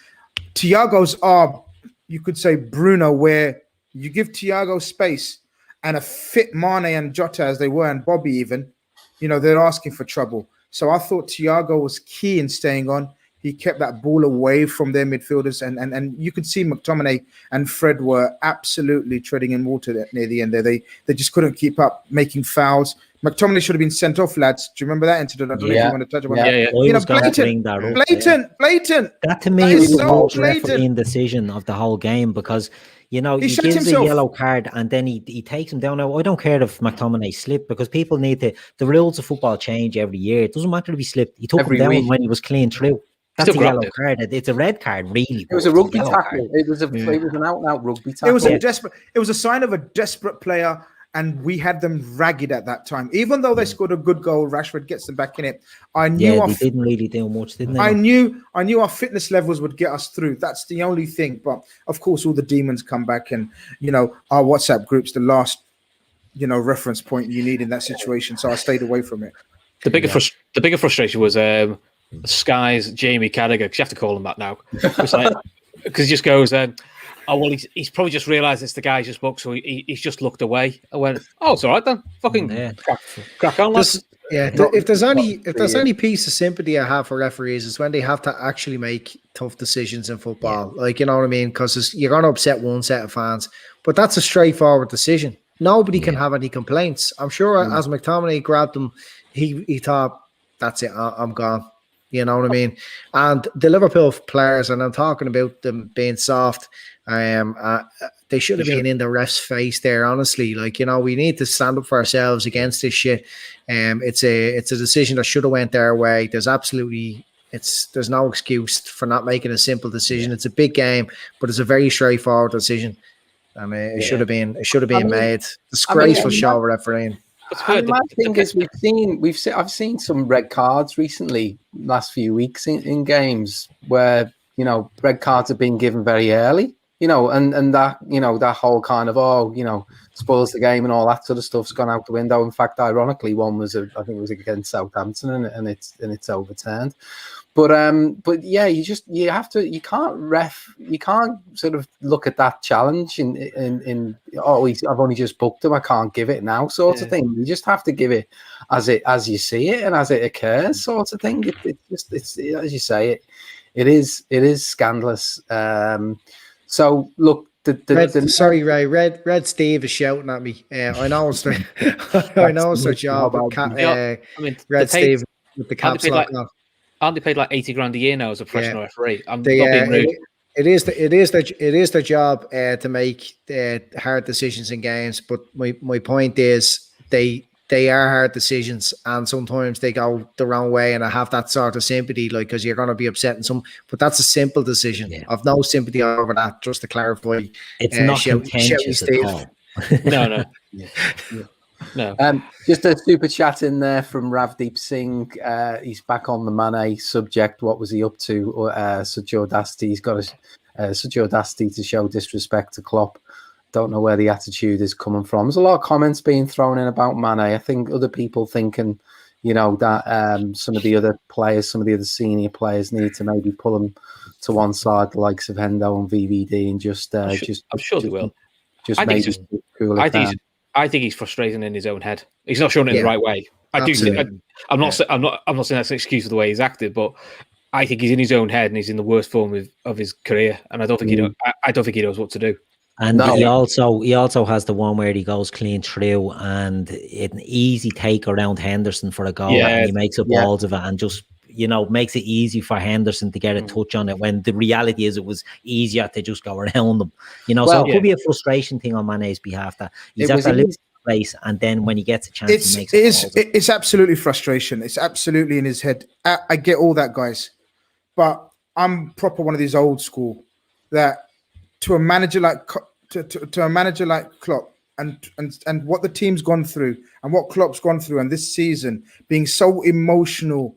Thiago's are, you could say, Bruno, where you give Thiago space and a fit Mane and Jota as they were, and Bobby even, you know, they're asking for trouble. So I thought Thiago was key in staying on. He kept that ball away from their midfielders, and you could see McTominay and Fred were absolutely treading in water near the end there. They just couldn't keep up, making fouls. McTominay should have been sent off, lads. Do you remember that incident? I don't know if you want to touch upon that. You know, blatant. That to me was the most refereeing decision of the whole game, because You know, he shut gives himself. a yellow card and then he takes him down. Now, I don't care if McTominay slipped because people need to. The rules of football change every year. It doesn't matter if he slipped. He took Every him down week. when he was clean through. That's Still a yellow grabbed card. It's a red card, really. It was but a it's rugby yellow tackle. card. It was an out and out rugby tackle. It was a desperate. It was a sign of a desperate player, and we had them ragged at that time. Even though they scored a good goal, Rashford gets them back in it. I knew they didn't really do much, didn't they? I knew our fitness levels would get us through. That's the only thing. But of course, all the demons come back, and our WhatsApp group's the last reference point you need in that situation. So I stayed away from it. The bigger frustration was Sky's Jamie Carragher, because you have to call him that now. Because he just goes, he's probably just realised it's the guy he's just booked, so he's just looked away. I went, it's all right then. Fucking crack on, lads. If there's any piece of sympathy I have for referees is when they have to actually make tough decisions in football. Like, you know what I mean? Because you're going to upset one set of fans, but that's a straightforward decision. Nobody can have any complaints. I'm sure as McTominay grabbed him, he thought, that's it, I'm gone. You know what I mean? And the Liverpool players, and I'm talking about them being soft, they should have been in the ref's face there, honestly. Like, we need to stand up for ourselves against this shit. It's a decision that should have went their way. There's no excuse for not making a simple decision. It's a big game, but it's a very straightforward decision. I mean, it should have been made. Disgraceful show of refereeing. My thing is, I've seen some red cards recently, last few weeks in games where red cards have been given very early, and that that whole kind of spoils the game and all that sort of stuff's gone out the window. In fact, ironically, one was I think it was against Southampton, and it's overturned. But yeah, you can't sort of look at that challenge I've only just booked him, I can't give it now sort of thing. You just have to give it as you see it and as it occurs sort of thing. It's as you say, it is scandalous. So look, sorry, Ray. Red Steve is shouting at me. I know it's their job. Red Steve with the caps lock on. Aren't they paid like 80 grand a year now as a professional referee? I'm not being rude. It is their job to make hard decisions in games. But my point is they are hard decisions, and sometimes they go the wrong way. And I have that sort of sympathy, like, because you're going to be upsetting some. But that's a simple decision. Yeah. I've no sympathy over that. Just to clarify, it's not contentious at all. No. No. Just a super chat in there from Ravdeep Singh. He's back on the Mane subject. What was he up to? Such audacity. He's got such audacity to show disrespect to Klopp. Don't know where the attitude is coming from. There's a lot of comments being thrown in about Mane. I think other people thinking, that some of the other players, some of the other senior players need to maybe pull him to one side, the likes of Hendo and VVD, and I'm sure they will. I think he's frustrating in his own head. He's not showing it in the right way. I'm not saying that's an excuse for the way he's acted, but I think he's in his own head and he's in the worst form of his career. And I don't think he knows what to do. And he also has the one where he goes clean through and an easy take around Henderson for a goal, and he makes up balls of it and just makes it easy for Henderson to get a touch on it, when the reality is it was easier to just go around them. So it could be a frustration thing on Mane's behalf that he's at a little place, and then when he gets a chance, he makes it's absolutely frustration. It's absolutely in his head. I get all that, guys, but I'm proper one of these old school that to a manager like Klopp and what the team's gone through and what Klopp's gone through, and this season being so emotional.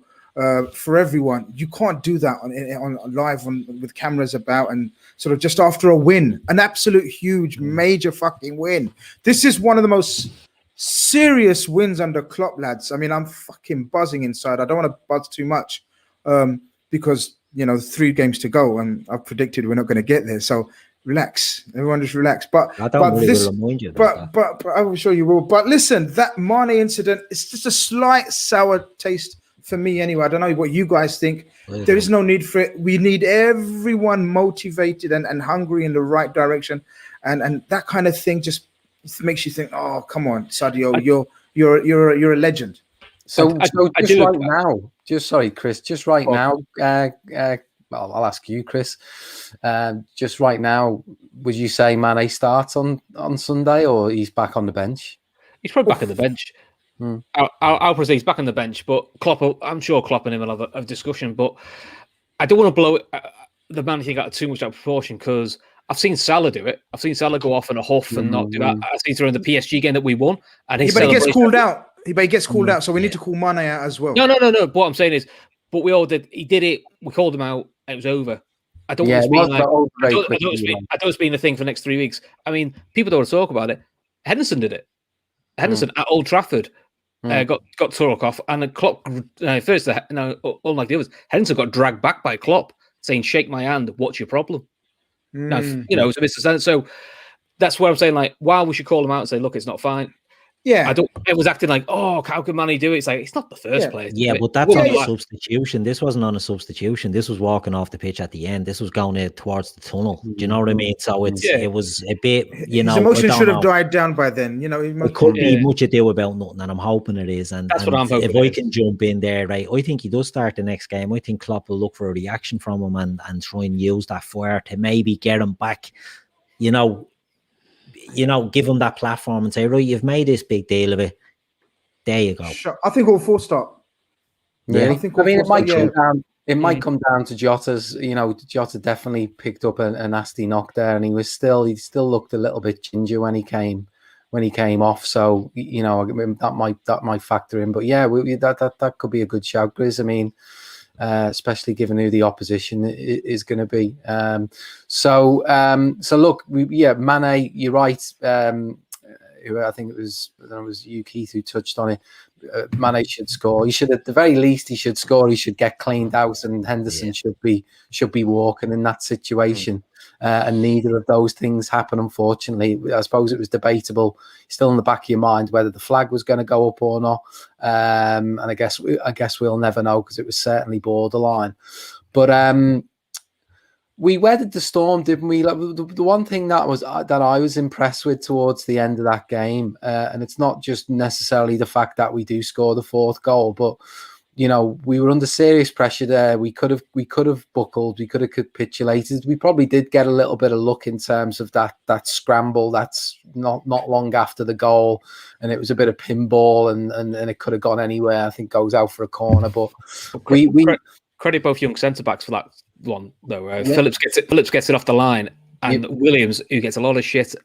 For everyone, you can't do that on live with cameras about and sort of just after a win, an absolute huge major fucking win. This is one of the most serious wins under Klopp, lads. I mean, I'm fucking buzzing inside. I don't want to buzz too much because 3 games to go, and I've predicted we're not going to get there. So relax, everyone, just relax. But I don't remind you. But I will show you will. But listen, that Mane incident is just a slight sour taste. For me, anyway. I don't know what you guys think. There is no need for it. We need everyone motivated and hungry in the right direction, and that kind of thing just makes you think, oh, come on, Sadio, you're a legend. So just right now, Chris, well, I'll ask you, Chris. Just right now, would you say Mane starts on Sunday, or he's back on the bench? He's probably back on the bench. I'll say he's back on the bench, but I'm sure Klopp and him will have a discussion. But I don't want to blow the Mane thing out too much out of proportion, because I've seen Salah do it. I've seen Salah go off in a huff and not do that. I've seen during the PSG game that we won. And but he gets called out. But he gets called out, so we need to call Mane out as well. No. But what I'm saying is, but we all did. He did it. We called him out. And it was over. I don't want it's been a thing for the next 3 weeks. I mean, people don't want to talk about it. Henderson did it. Henderson at Old Trafford got Turok off, and the Klopp unlike the others, Henderson got dragged back by Klopp, saying, "Shake my hand. What's your problem?" Now, it's a misunderstanding. So that's where I'm saying, like, while we should call him out and say, "Look, it's not fine." Yeah, it was acting like, "Oh, how can Mane do it?" It's like, it's not the first place. Yeah, but that's on a substitution. This wasn't on a substitution. This was walking off the pitch at the end. This was going towards the tunnel. Do you know what I mean? So it was a bit, His emotion should have died down by then. It could be much ado about nothing, and I'm hoping it is. And that's what I'm hoping. If I can jump in there, right, I think he does start the next game. I think Klopp will look for a reaction from him and try and use that fire to maybe get him back. Give him that platform and say, right, you've made this big deal of it. There you go. I think all four start. Yeah, it might come down to Jota's. Jota definitely picked up a nasty knock there, and he still looked a little bit ginger when he came off. So that might factor in. But yeah, that could be a good shout, Grizz. I mean, especially given who the opposition is going to be. So look, Mane, you're right. I think it was you, Keith, who touched on it. Mane should score. He should, at the very least, he should score. He should get cleaned out, and Henderson should be walking in that situation. And neither of those things happen, unfortunately. I suppose it was debatable, still in the back of your mind, whether the flag was going to go up or not. And I guess we'll never know, because it was certainly borderline. But we weathered the storm, didn't we? Like, the one thing that I was impressed with towards the end of that game, and it's not just necessarily the fact that we do score the fourth goal, but we were under serious pressure there. We could have buckled. We could have capitulated. We probably did get a little bit of luck in terms of that scramble. That's not long after the goal, and it was a bit of pinball, and it could have gone anywhere. I think goes out for a corner, but we credit both young centre backs for that one though. Phillips gets it off the line, and Williams, who gets a lot of shit,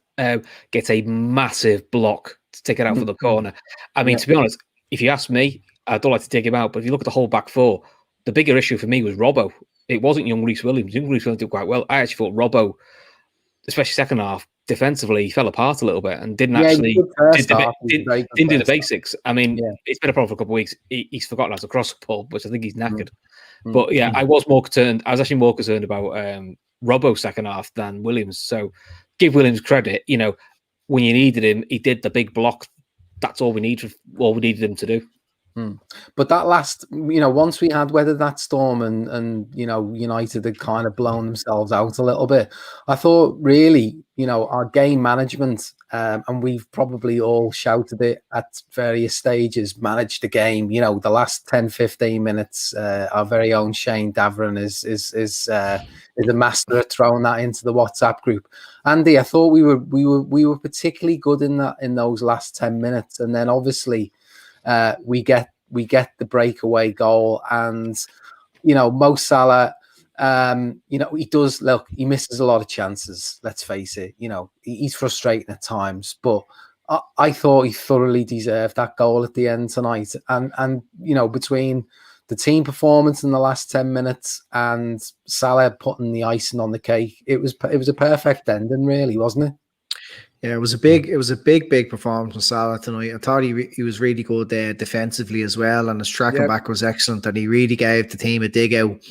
gets a massive block to take it out for the corner. I mean, to be honest, if you ask me, I don't like to take him out, but if you look at the whole back four, the bigger issue for me was Robbo. It wasn't young Reece Williams. Young Reece Williams did quite well. I actually thought Robbo, especially second half, defensively, he fell apart a little bit and didn't do the basics. I mean, it's been a problem for a couple of weeks. He's forgotten how to cross the ball, which I think he's knackered. But yeah, I was actually more concerned about Robbo second half than Williams. So give Williams credit. When you needed him, he did the big block. That's all we needed him to do. But that last, once we had weathered that storm and United had kind of blown themselves out a little bit, I thought really, our game management, and we've probably all shouted it at various stages, managed the game. The last 10, 15 minutes, our very own Shane Davern is a master at throwing that into the WhatsApp group. Andy, I thought we were particularly good in those last 10 minutes, and then obviously. We get the breakaway goal, and Mo Salah, he does look. He misses a lot of chances. Let's face it. He's frustrating at times, but I thought he thoroughly deserved that goal at the end tonight. And between the team performance in the last 10 minutes and Salah putting the icing on the cake, it was a perfect ending, really, wasn't it? Yeah, it was a big performance from Salah tonight. I thought he was really good defensively as well, and his tracking back was excellent, and he really gave the team a dig out.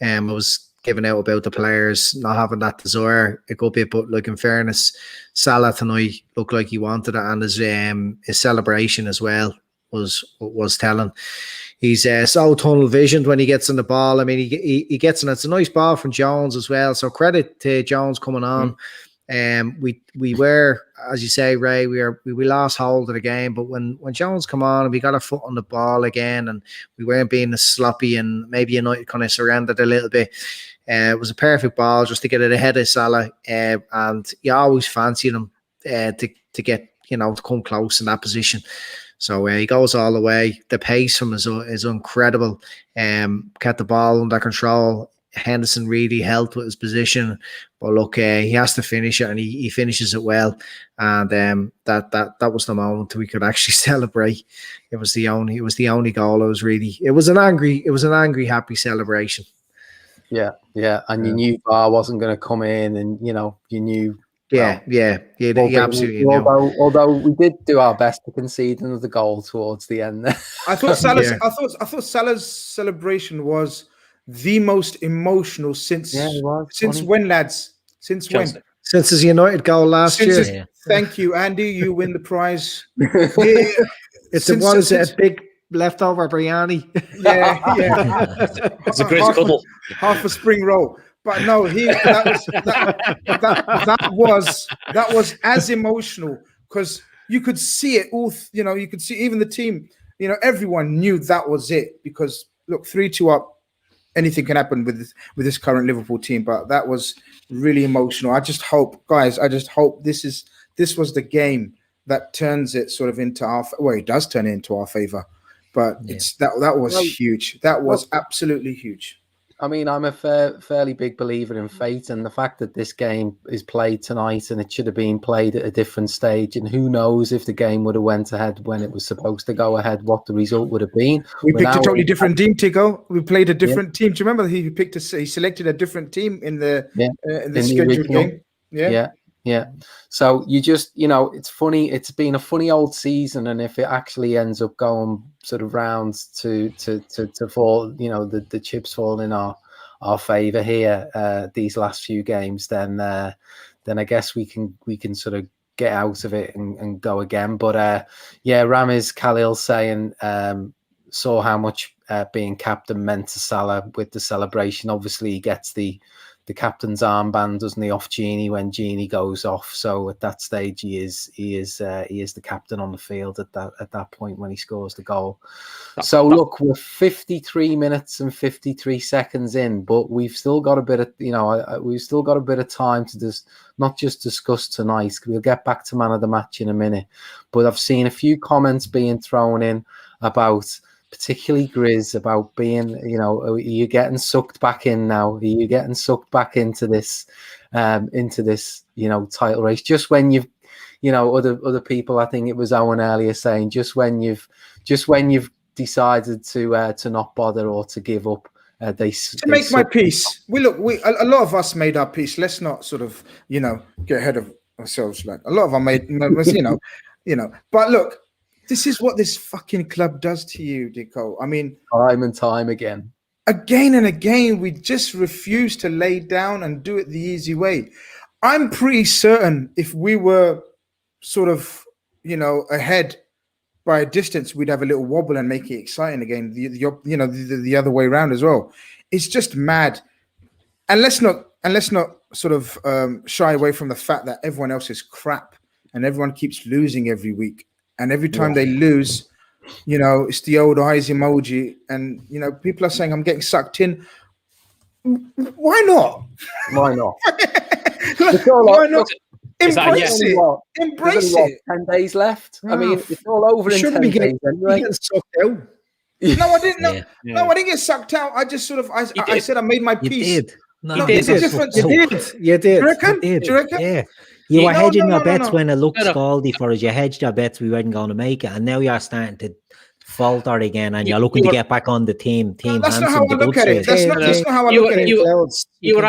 I was giving out about the players not having that desire a good bit, but in fairness, Salah tonight looked like he wanted it, and his celebration as well was telling. He's so tunnel visioned when he gets on the ball. I mean, he gets in. It's a nice ball from Jones as well. So credit to Jones coming on. We were, as you say, Ray, we lost hold of the game, but when Jones come on and we got our foot on the ball again, and we weren't being as sloppy, and maybe United kind of surrendered a little bit. It was a perfect ball just to get it ahead of Salah, and you always fancy them to get, to come close in that position. So he goes all the way. The pace from him is incredible. Kept the ball under control. Henderson really helped with his position, but look, he has to finish it, and he finishes it well. And that was the moment we could actually celebrate. It was the only goal. It was an angry, happy celebration. Yeah, and you knew VAR wasn't going to come in, and you knew. Yeah, you absolutely knew. Although we did do our best to concede another goal towards the end there. I thought Salah's celebration was the most emotional since when, lads? Since when? Since his United goal last year. Thank you, Andy. You win the prize. It's a big leftover biryani. Yeah. It's a great cuddle. Half a spring roll. But no, that was as emotional, because you could see it all. You could see even the team. Everyone knew that was it, because look, 3-2 up. Anything can happen with this current Liverpool team, but that was really emotional. I just hope, guys. This was the game that turns it sort of into our. Well, it does turn it into our favor, but that was huge. That was absolutely huge. I mean, I'm a fairly big believer in fate, and the fact that this game is played tonight and it should have been played at a different stage, and who knows if the game would have went ahead when it was supposed to go ahead, what the result would have been. We picked a totally different team, Dicko. We played a different team. Do you remember he selected a different team in the scheduled game? Yeah. So you just, it's funny. It's been a funny old season, and if it actually ends up going sort of rounds to fall, the chips fall in our favour here, these last few games, then I guess we can sort of get out of it and go again. But Ramiz Khalil saying saw how much being captain meant to Salah with the celebration. Obviously, he gets the captain's armband, doesn't he, off Genie when Genie goes off. So at that stage, he is the captain on the field at that point when he scores the goal. So look, we're 53 minutes and 53 seconds in, but we've still got a bit of time to just not just discuss tonight. We'll get back to man of the match in a minute, but I've seen a few comments being thrown in about, particularly Grizz, about being, are you getting sucked back in now? Are you getting sucked back into this title race? Just when you've, other people, I think it was Owen earlier saying, just when you've decided to not bother or to give up, they make my peace. A lot of us made our peace. Let's not sort of, get ahead of ourselves. Like a lot of them made, but look, this is what this fucking club does to you, Dicko. I mean, time and time again. Again and again, we just refuse to lay down and do it the easy way. I'm pretty certain if we were sort of, ahead by a distance, we'd have a little wobble and make it exciting again. The other way around as well. It's just mad. And let's not sort of shy away from the fact that everyone else is crap and everyone keeps losing every week. And every time they lose, it's the old eyes emoji. And, people are saying I'm getting sucked in. Why not? Why not? Why not? Embrace it. Embrace it. 10 days left. I mean, it's all over in 10 days anyway. Sucked out. No, I didn't. No, I didn't get sucked out. I just sort of, I said I made my peace. You did. No, there's a difference. You did. Do you reckon? Do you reckon? Yeah. You were hedging your bets when it looked scaldy for us. You hedged your bets we weren't going to make it, and now you're starting to falter again, and you're looking to get back on the team. That's not how I look at it. That's not how I look at it. You were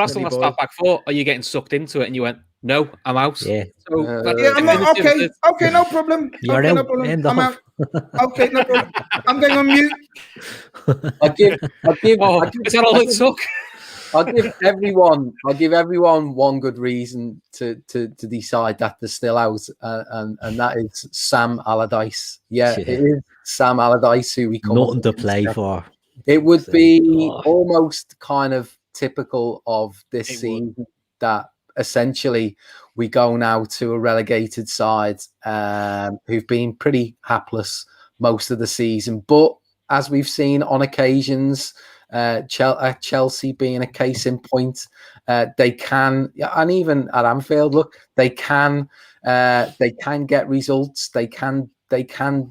asking last back four, are you getting sucked into it? And you went, no, I'm out. Yeah. So, I'm okay. Okay, no problem. You're out. No problem. I'm out. Okay, no problem. I'm going on mute. Is that all it took? I'll give everyone one good reason to decide that they're still out, and that is Sam Allardyce. Yeah, it is Sam Allardyce who we come nothing to play for. It would be almost kind of typical of this It would. season that essentially we go now to a relegated side who've been pretty hapless most of the season. But as we've seen on occasions, Chelsea being a case in point, they can, and even at Anfield, look, they can get results. They can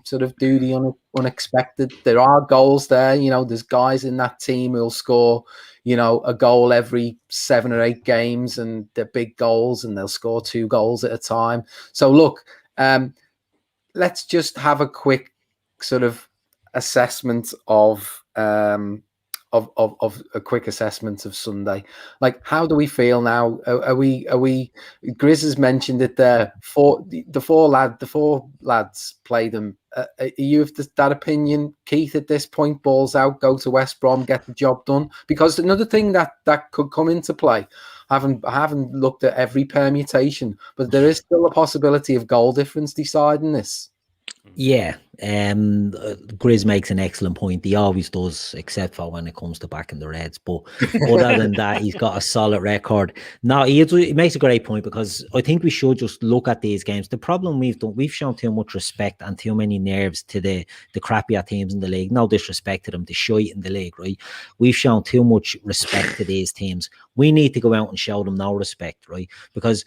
sort of do the unexpected. There are goals there. You know, there's guys in that team who'll score, you know, a goal every 7 or 8 games, and they're big goals, and they'll score 2 goals at a time. So look, let's just have a quick sort of assessment of a quick assessment of Sunday. Like, how do we feel now? Are we? Grizz has mentioned it there. The four lads played them. Are you of that opinion, Keith? At this point, balls out, go to West Brom, get the job done. Because another thing that could come into play. I haven't looked at every permutation, but there is still a possibility of goal difference deciding this. Yeah, Grizz makes an excellent point. He always does, except for when it comes to backing the Reds. But other than that, he's got a solid record. No, he makes a great point, because I think we should just look at these games. The problem we've shown too much respect and too many nerves to the crappier teams in the league. No disrespect to them, the shite in the league, right? We've shown too much respect to these teams. We need to go out and show them no respect, right? Because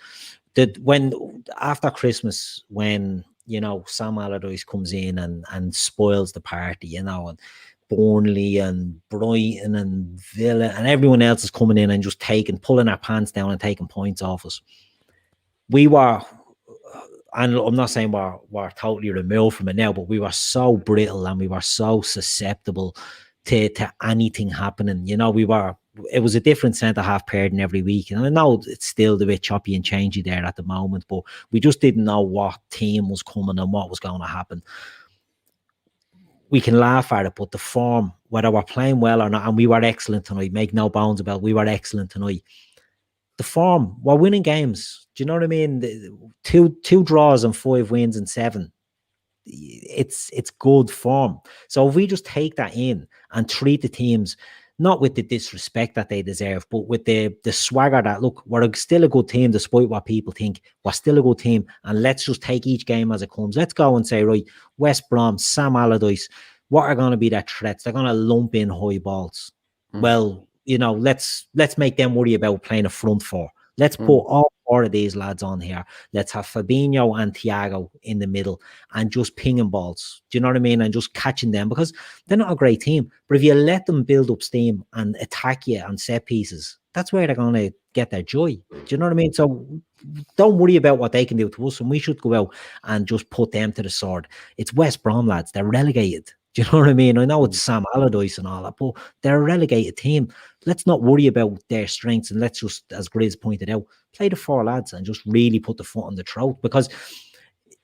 after Christmas, when you know, Sam Allardyce comes in and spoils the party, you know, and Burnley and Brighton and Villa and everyone else is coming in and just pulling our pants down and taking points off us. We were, and I'm not saying we're totally removed from it now, but we were so brittle and we were so susceptible to anything happening. You know, it was a different centre-half pairing every week. And I know it's still a bit choppy and changey there at the moment, but we just didn't know what team was coming and what was going to happen. We can laugh at it, but the form, whether we're playing well or not, and we were excellent tonight, make no bones about it, we were excellent tonight. The form, we're winning games. Do you know what I mean? Two draws and 5 wins and 7. It's good form. So if we just take that in and treat the teams not with the disrespect that they deserve, but with the swagger that, look, we're still a good team despite what people think. We're still a good team, and let's just take each game as it comes. Let's go and say, right, West Brom, Sam Allardyce, what are going to be their threats? They're going to lump in high balls. Well, you know, let's make them worry about playing a front 4. Let's put all 4 of these lads on here. Let's have Fabinho and Thiago in the middle and just pinging balls. Do you know what I mean? And just catching them, because they're not a great team. But if you let them build up steam and attack you on set pieces, that's where they're going to get their joy. Do you know what I mean? So don't worry about what they can do to us, and we should go out and just put them to the sword. It's West Brom lads. They're relegated. Do you know what I mean? I know it's Sam Allardyce and all that, but they're a relegated team. Let's not worry about their strengths, and let's just, as Grizz pointed out, play the 4 lads and just really put the foot on the throat. Because,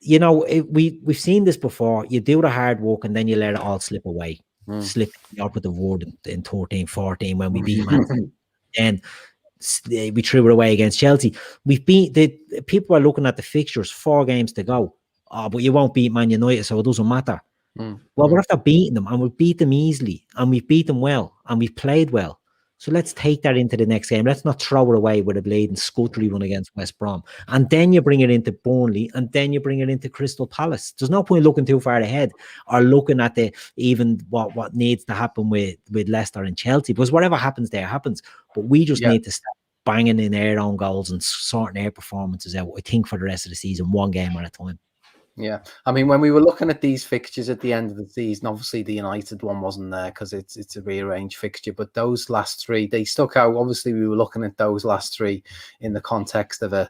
you know, we've seen this before. You do the hard work and then you let it all slip away. Slip the operative word in 13-14 when we beat Man City. And we threw it away against Chelsea. People are looking at the fixtures, 4 games to go. Oh, but you won't beat Man United, so it doesn't matter. Well, we're after beating them, and we beat them easily, and we beat them well, and we've played well. So let's take that into the next game. Let's not throw it away with a bleeding scuttery run against West Brom. And then you bring it into Burnley, and then you bring it into Crystal Palace. There's no point looking too far ahead or looking at even what needs to happen with Leicester and Chelsea, because whatever happens there happens. But we just need to start banging in their own goals and sorting their performances out, I think, for the rest of the season, 1 game at a time. Yeah, I mean, when we were looking at these fixtures at the end of the season, obviously the United one wasn't there because it's a rearranged fixture, but those last 3, they stuck out. Obviously, we were looking at those last 3 in the context of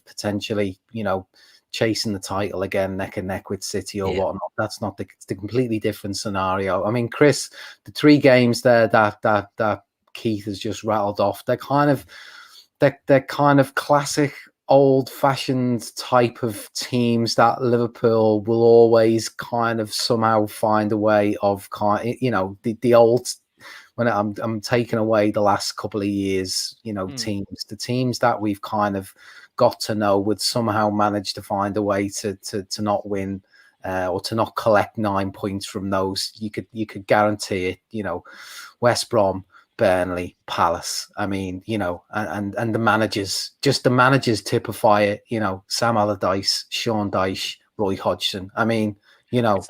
potentially, you know, chasing the title again, neck and neck with City or whatnot. That's not it's the completely different scenario. I mean, Chris, the 3 games there that Keith has just rattled off, they're kind of classic, old-fashioned type of teams that Liverpool will always kind of somehow find a way of, you know, the old, when I'm taking away the last couple of years, you know, the teams that we've kind of got to know would somehow manage to find a way to not win or to not collect 9 points from those. You could guarantee it. You know, West Brom, Burnley, Palace. I mean, you know, and the managers typify it. You know, Sam Allardyce, Sean Dyche, Roy Hodgson. I mean, you know,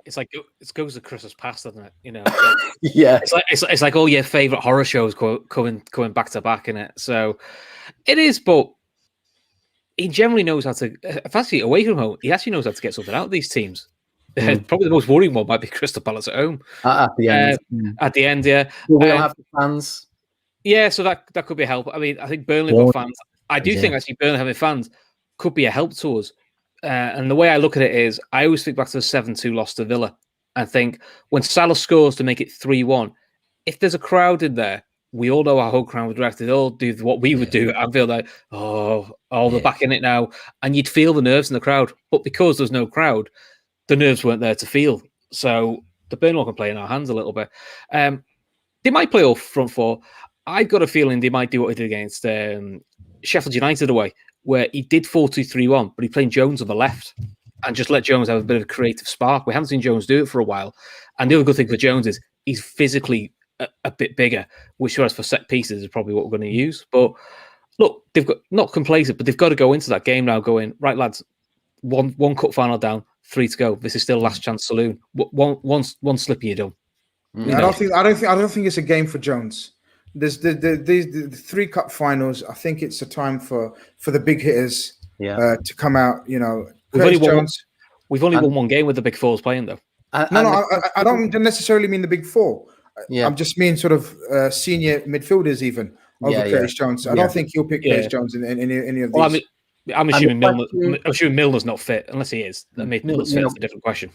it goes to Christmas past, doesn't it? You know, yeah, it's like all your favorite horror shows coming back to back in it. So it is, but he generally knows how to. Actually, away from home, he actually knows how to get something out of these teams. Probably the most worrying one might be Crystal Palace at home. At the end. At the end, yeah. We'll have the fans. Yeah, so that could be a help. I mean, I think Burnley got fans. I do think actually Burnley having fans could be a help to us. And the way I look at it is, I always think back to the 7-2 loss to Villa. I think when Salah scores to make it 3-1, if there's a crowd in there, we all know our whole crowd would react. They'd all do what we would do. I feel like, they're back in it now. And you'd feel the nerves in the crowd. But because there's no crowd, the nerves weren't there to feel. So the Burnley can play in our hands a little bit. They might play off front four. I've got a feeling they might do what they did against Sheffield United away, where he did 4-2-3-1, but he played Jones on the left and just let Jones have a bit of a creative spark. We haven't seen Jones do it for a while. And the other good thing for Jones is he's physically a bit bigger, which for set pieces is probably what we're going to use. But look, they've got not complacent, but they've got to go into that game now going, right, lads, one cup final down, 3 to go. This is still last chance saloon. One slip you're done. I don't think it's a game for Jones. There's the 3 cup finals. I think it's a time for the big hitters to come out. You know, we've only won one game with the big fours playing though. I don't necessarily mean the big four. Yeah. I'm just mean sort of senior midfielders even over Curtis Jones. I don't think he'll pick Curtis Jones in any of these. Well, I'm assuming Milner's not fit unless he is. I mean, Milner's fit is a different question.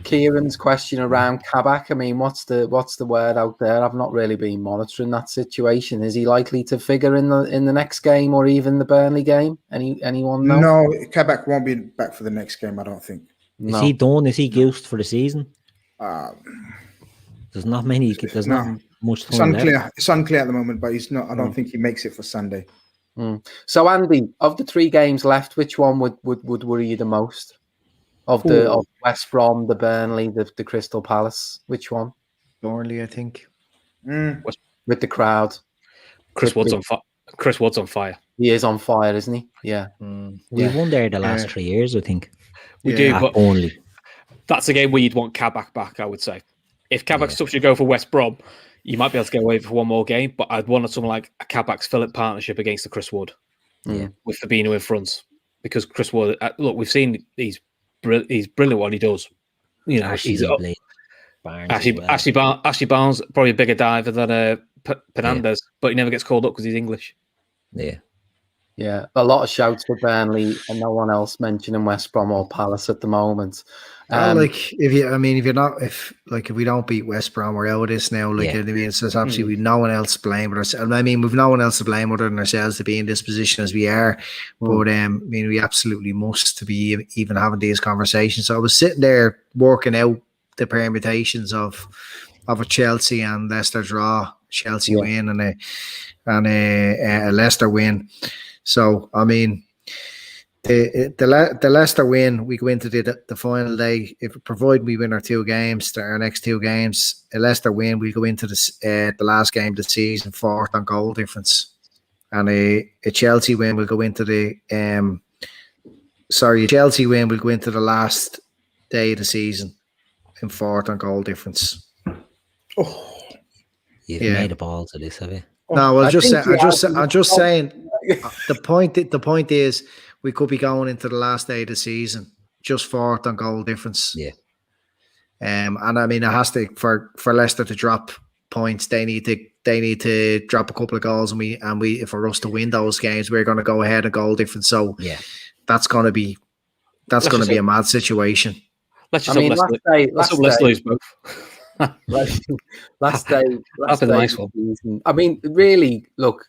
Kieran's question around Kabak. I mean, what's the word out there? I've not really been monitoring that situation. Is he likely to figure in the next game or even the Burnley game? Anyone know? No, Kabak won't be back for the next game. I don't think. Is he done? Is he goosed for the season? There's not many. There's not much time left. It's unclear at the moment, but he's not. I don't think he makes it for Sunday. So, Andy, of the 3 games left, which one would worry you the most? Of West Brom, the Burnley, the Crystal Palace, which one? Burnley, I think. With the crowd. Chris Wood's on fire. He is on fire, isn't he? Yeah. We've won there the last 3 years, I think. We do, but only. That's a game where you'd want Kabak back, I would say. If Kabak's stuff should go for West Brom, you might be able to get away for one more game, but I'd want something like a Kabak's-Philip partnership against the Chris Wood. With Fabinho in front. Because Chris Wood, look, we've seen he's brilliant what he does. You know, Ashley Barnes probably a bigger diver than Fernandez, but he never gets called up because he's English. Yeah, a lot of shouts for Burnley and no one else mentioning West Brom or Palace at the moment. If we don't beat West Brom, we're out of this now. There's absolutely no one else to blame but ourselves. I mean, we've no one else to blame other than ourselves to be in this position as we are. But we absolutely must to be even having these conversations. So I was sitting there working out the permutations of a Chelsea and Leicester draw, Chelsea win and a Leicester win. So I mean, the Leicester win, we go into the final day. If provided we win our 2 games, our next 2 games, a Leicester win, we go into the last game of the season 4th on goal difference, and a Chelsea win will go into the Chelsea win will go into the last day of the season in 4th on goal difference. You've made a ball to this, have you? No, I'm just saying. The point is, we could be going into the last day of the season just 4th on goal difference. And I mean, it has to for Leicester to drop points. They need to drop a couple of goals, and we for us to win those games, we're going to go ahead of goal difference. So that's going to be a mad situation. Let's just let's lose both. Last day. That's a nice one. I mean, really, look.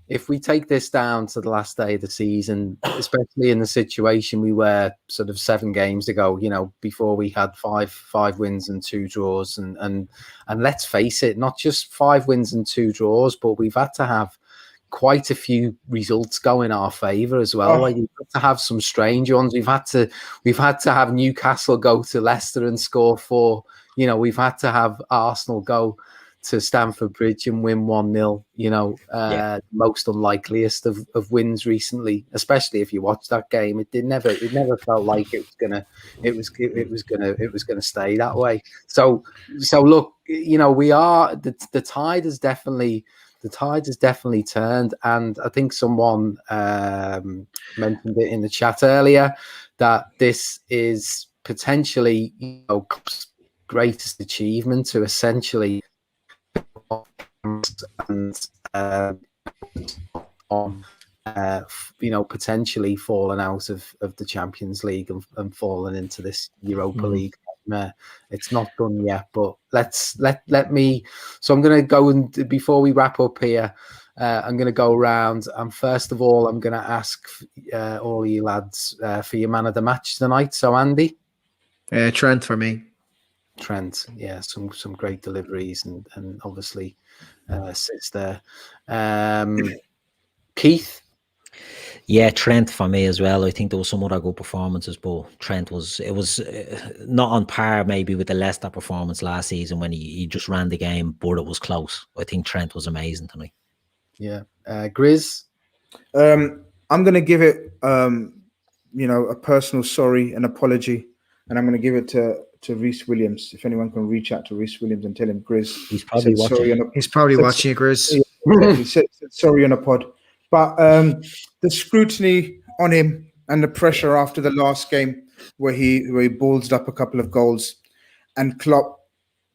If we take this down to the last day of the season, especially in the situation we were sort of 7 games ago, you know, before we had five wins and 2 draws, and let's face it, not just 5 wins and 2 draws, but we've had to have quite a few results go in our favour as well. Like, we've had to have some strange ones. We've had to have Newcastle go to Leicester and score 4. You know, we've had to have Arsenal go to Stamford Bridge and win 1-0. Most unlikeliest of wins recently, especially if you watch that game. It never felt like it was gonna stay that way. So look, we are the tide has definitely turned, and I think someone mentioned it in the chat earlier that this is potentially Klopp's greatest achievement to essentially potentially falling out of the Champions League and falling into this Europa League. It's not done yet, but let me. So I'm going to go, and before we wrap up here, I'm going to go around, and first of all, I'm going to ask all you lads for your man of the match tonight. So Andy, Trent for me. Trent, yeah, some great deliveries and obviously assists there. Keith. Yeah, Trent for me as well. I think there was some other good performances, but Trent was not on par maybe with the Leicester performance last season when he just ran the game, but it was close. I think Trent was amazing tonight. Yeah, Grizz. I'm going to give it, a personal sorry and apology, and I'm going to give it to Reece Williams. If anyone can reach out to Reece Williams and tell him, Grizz, he's probably watching. He's probably watching you, Grizz. He said sorry on a pod. But the scrutiny on him and the pressure after the last game where he ballsed up a couple of goals, and Klopp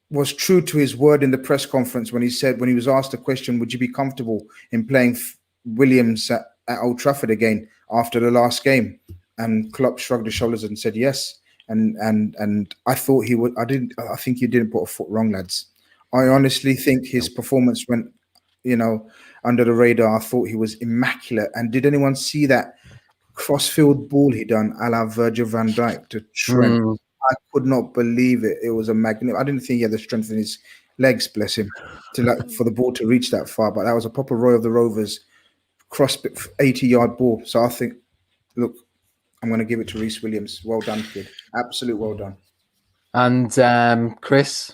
was true to his word in the press conference when he was asked the question, would you be comfortable in playing Williams at Old Trafford again after the last game? And Klopp shrugged his shoulders and said yes. And I thought he would. I think you didn't put a foot wrong, lads. I honestly think his performance went, under the radar. I thought he was immaculate. And did anyone see that crossfield ball he done a la Virgil van Dijk to Trent? I could not believe it. It was a magnet. I didn't think he had the strength in his legs, bless him, for the ball to reach that far. But that was a proper Roy of the Rovers cross 80-yard ball. So I think, look, I'm going to give it to Reece Williams. Well done, kid. Absolute well done. And Chris?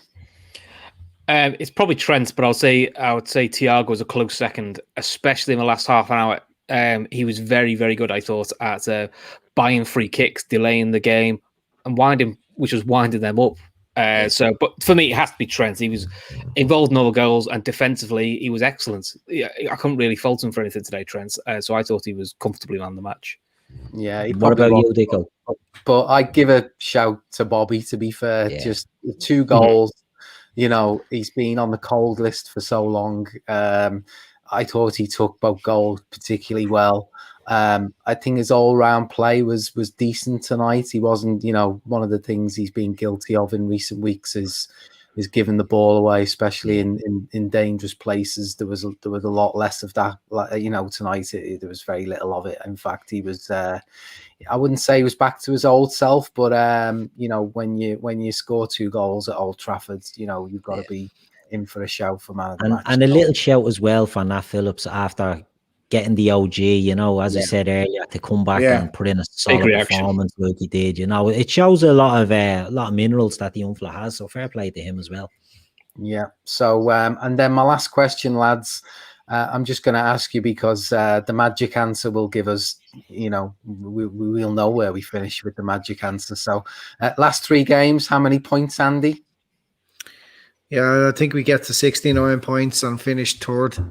It's probably Trent, but I would say Thiago was a close second, especially in the last half an hour. He was very, very good, I thought, at buying free kicks, delaying the game, and winding them up. But for me, it has to be Trent. He was involved in all the goals, and defensively, he was excellent. I couldn't really fault him for anything today, Trent. So I thought he was comfortably man the match. Yeah. What about you, Dicko? But I'd give a shout to Bobby, to be fair. Yeah. Just 2 goals. He's been on the cold list for so long. I thought he took both goals particularly well. I think his all-round play was decent tonight. He wasn't, one of the things he's been guilty of in recent weeks is giving the ball away, especially in dangerous places. There was a lot less of that. Tonight there was very little of it. In fact, he was. I wouldn't say he was back to his old self, but when you score 2 goals at Old Trafford, you've got to be in for a shout for man of the match. And a little shout as well for Nat Phillips after getting the OG, as I said earlier, to come back and put in a solid performance like he did. It shows a lot of minerals that the young fella has. So fair play to him as well. Yeah. So and then my last question, lads. I'm just going to ask you because the magic answer will give us, we will know where we finish with the magic answer. So last 3 games, how many points, Andy? Yeah, I think we get to 69 points and finish 3rd.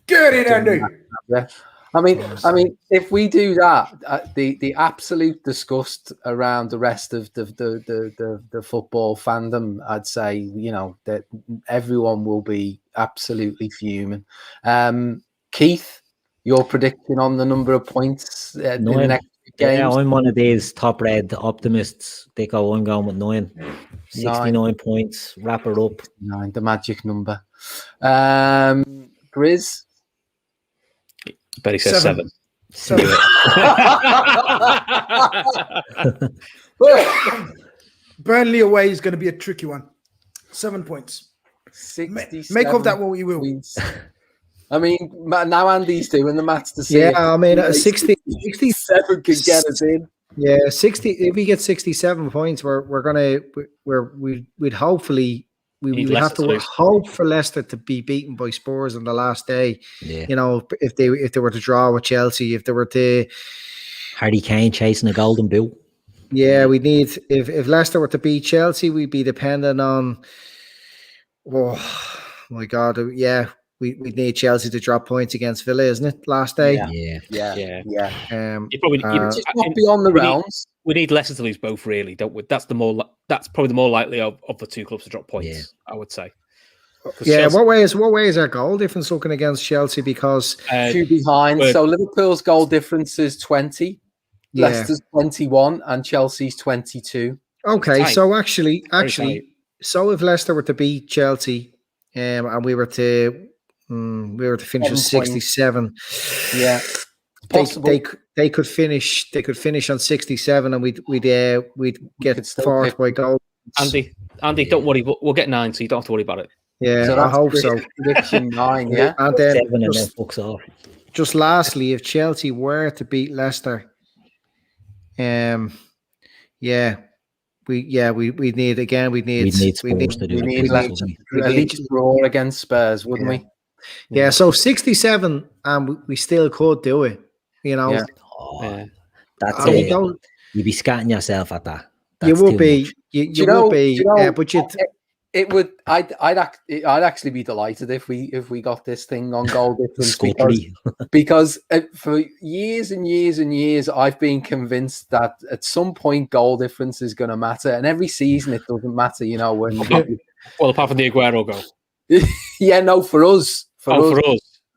Get it, Andy. Yeah. I mean, if we do that, the absolute disgust around the rest of the football fandom, I'd say, that everyone will be absolutely fuming. Keith, your prediction on the number of points in the next games? Yeah, I'm one of these top red optimists. Dicko, I'm going with 9. 69 points. Wrap it up. 9, the magic number. Grizz? But he says 7. Burnley away is going to be a tricky one. 7 points. Make of that what you will. Points. I mean, now Andy's doing the maths to see. Yeah, I mean, 67 could get us in. Yeah, 60. If we get 67 points, we'd hopefully we have to hope for Leicester to be beaten by Spurs on the last day. Yeah. You know, if they were to draw with Chelsea, if they were to Harry Kane chasing a golden boot. Yeah, we need if Leicester were to beat Chelsea, we'd be dependent on. Oh my God! Yeah, we need Chelsea to drop points against Villa, isn't it? Last day. Yeah. You probably just not beyond the realms. We need Leicester to lose both, really, don't we? That's probably the more likely of the two clubs to drop points. I would say. Yeah, Chelsea, what way is our goal difference looking against Chelsea? Because 2 behind. So Liverpool's goal difference is 20. Leicester's 21 and Chelsea's 22. Okay, so actually, so if Leicester were to beat Chelsea, and we were to finish with 67, yeah, possible. They could finish on 67, and we'd get fourth by goal. Andy, don't worry, we'll get 9, so you don't have to worry about it. Yeah, so I hope so. Prediction 9, yeah, and then 7 and then books off. Just lastly, if Chelsea were to beat Leicester. We need Spurs to do at least draw against Spurs, wouldn't we? Yeah, so 67, and we still could do it. You know, that's it. You'd be scatting yourself at that. You would be. You would be. But it would. I'd actually be delighted if we got this thing on goal difference because for years and years and years I've been convinced that at some point goal difference is going to matter, and every season it doesn't matter. You know when. Well, apart from the Aguero goal. Yeah, no, for us.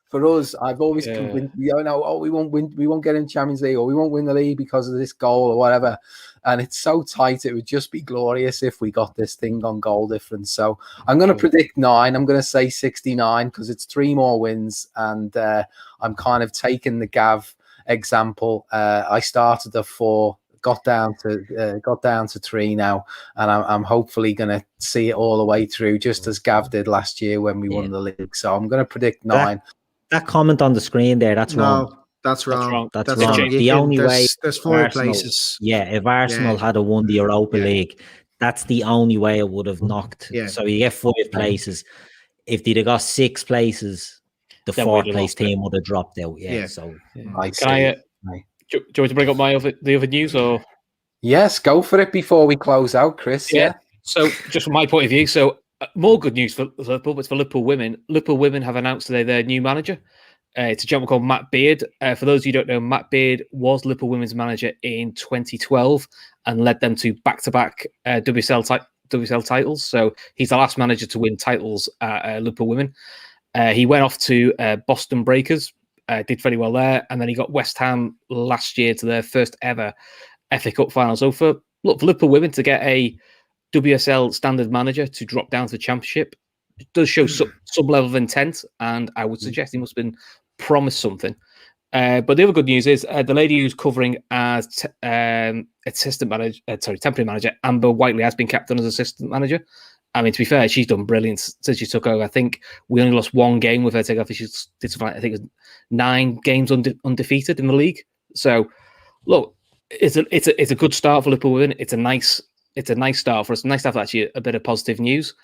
For us, I've always convinced we won't get in Champions League, or we won't win the league because of this goal or whatever. And it's so tight, it would just be glorious if we got this thing on goal difference. So I'm going to predict 9. I'm going to say 69 because it's 3 more wins, and I'm kind of taking the Gav example. I started at 4. Got down to 3 now, and I'm hopefully going to see it all the way through, just as Gav did last year when we won the league. So I'm going to predict 9. That comment on the screen there, that's wrong. That's wrong. That's wrong. The only way there's 4 places. Yeah, if Arsenal had won the Europa League, that's the only way it would have knocked. Yeah. So you get 5 places. If they'd have got 6 places, the 4th place team would have dropped out. Yeah. So do you want me to bring up the other news, or? Yes, go for it before we close out, Chris. Yeah. So, just from my point of view, more good news for Liverpool, but for Liverpool women. Liverpool women have announced today their new manager. It's a gentleman called Matt Beard. For those of you who don't know, Matt Beard was Liverpool women's manager in 2012 and led them to back-to-back WSL titles. So he's the last manager to win titles at Liverpool women. He went off to Boston Breakers. Did very well there, and then he got West Ham last year to their first ever FA Cup final. So for Liverpool women to get a WSL standard manager to drop down to the Championship, it does show some level of intent, and I would suggest he must have been promised something. But the other good news is the lady who's covering as temporary manager, Amber Whiteley, has been kept on as assistant manager. I mean, to be fair, she's done brilliant since she took over. I think we only lost 1 game with her takeover. I think she did something like, I think it was 9 games undefeated in the league. So, look, it's a good start for Liverpool women. It's a nice start for us. Nice to have actually a bit of positive news.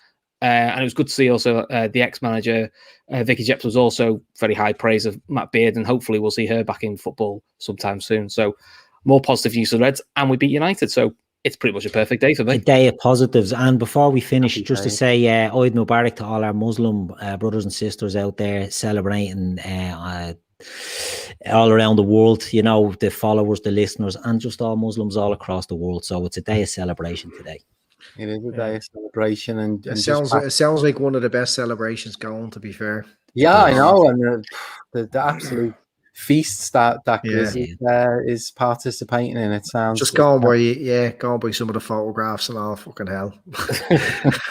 And it was good to see also the ex-manager, Vicky Jeps, was also very high praise of Matt Beard, and hopefully we'll see her back in football sometime soon. So, more positive news for the Reds, and we beat United. So, it's pretty much a perfect day for me. A day of positives. And before we finish, just to say, Eid Mubarak to all our Muslim brothers and sisters out there celebrating all around the world, you know, the followers, the listeners, and just all Muslims all across the world. So it's a day of celebration today. It is a day of celebration. And it sounds like one of the best celebrations going, to be fair. Yeah, I know. And the absolute feasts that Chris is participating in. It sounds just going by some of the photographs and all. Fucking hell.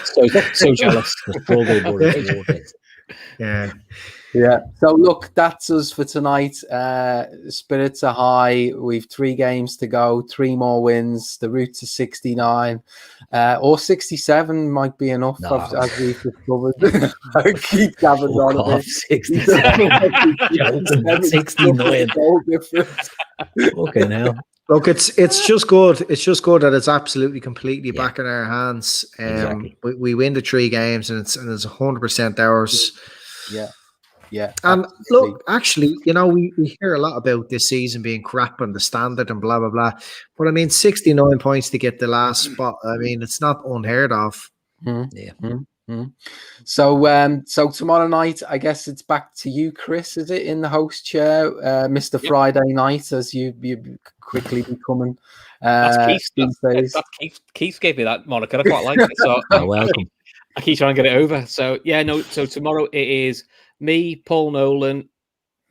so jealous. Yeah. So look, that's us for tonight. Spirits are high. We've 3 games to go, 3 more wins. The route to 69 or 67 might be enough, as we've discovered. I keep having on it. 67. 69. Okay, now. Look, it's just good. It's just good that it's absolutely completely back in our hands. Exactly. We win the 3 games, and it's 100% ours. Yeah. And absolutely. look, actually, we hear a lot about this season being crap on the standard and blah blah blah. But I mean, 69 points to get the last spot. I mean, it's not unheard of. Yeah. So tomorrow night, I guess it's back to you, Chris. Is it in the host chair, Mr. Friday night, as you quickly becoming? That's Keith. These days? Keith gave me that moniker. I quite like it. So You're welcome. I keep trying to get it over. So yeah, no. So tomorrow it is me, Paul Nolan,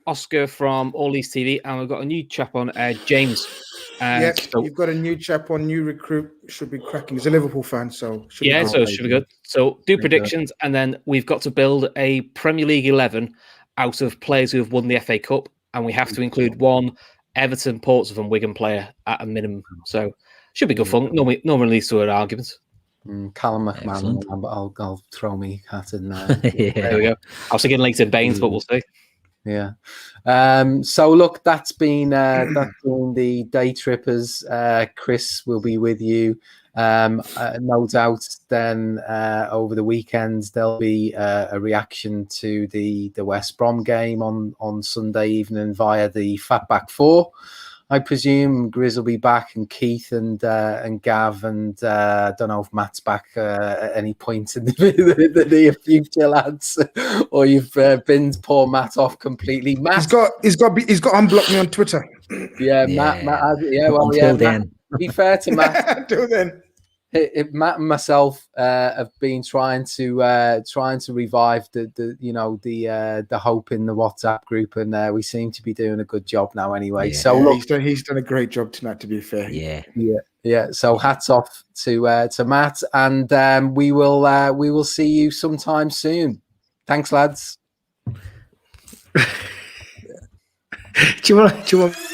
Oscar from All East TV, and we've got a new chap on, James. So you've got a new chap on, new recruit. Should be cracking. He's a Liverpool fan, so should be so it should be good. So do predictions, and then we've got to build a Premier League 11 out of players who have won the FA Cup, and we have to include one Everton, Portsmouth, and Wigan player at a minimum. So should be good fun. Normally leads to an argument. Callum McMahon, I'll throw me hat in there. There we go. I was thinking Leighton Baines, but we'll see. Yeah. So look, that's been the Day Trippers. Chris will be with you. No doubt. Then over the weekends there'll be a reaction to the West Brom game on Sunday evening via the Fatback 4. I presume Grizz will be back, and Keith and Gav, and I don't know if Matt's back at any point in the near future, lads, or you've binned poor Matt off completely. Matt, he's got unblocked me on Twitter. Yeah, Matt. Until then. Matt, to be fair to Matt, Until then. Matt and myself have been trying to revive the hope in the WhatsApp group, and we seem to be doing a good job now. Anyway, so look, he's done a great job tonight. To be fair, yeah. So hats off to Matt, and we will see you sometime soon. Thanks, lads. Do you want?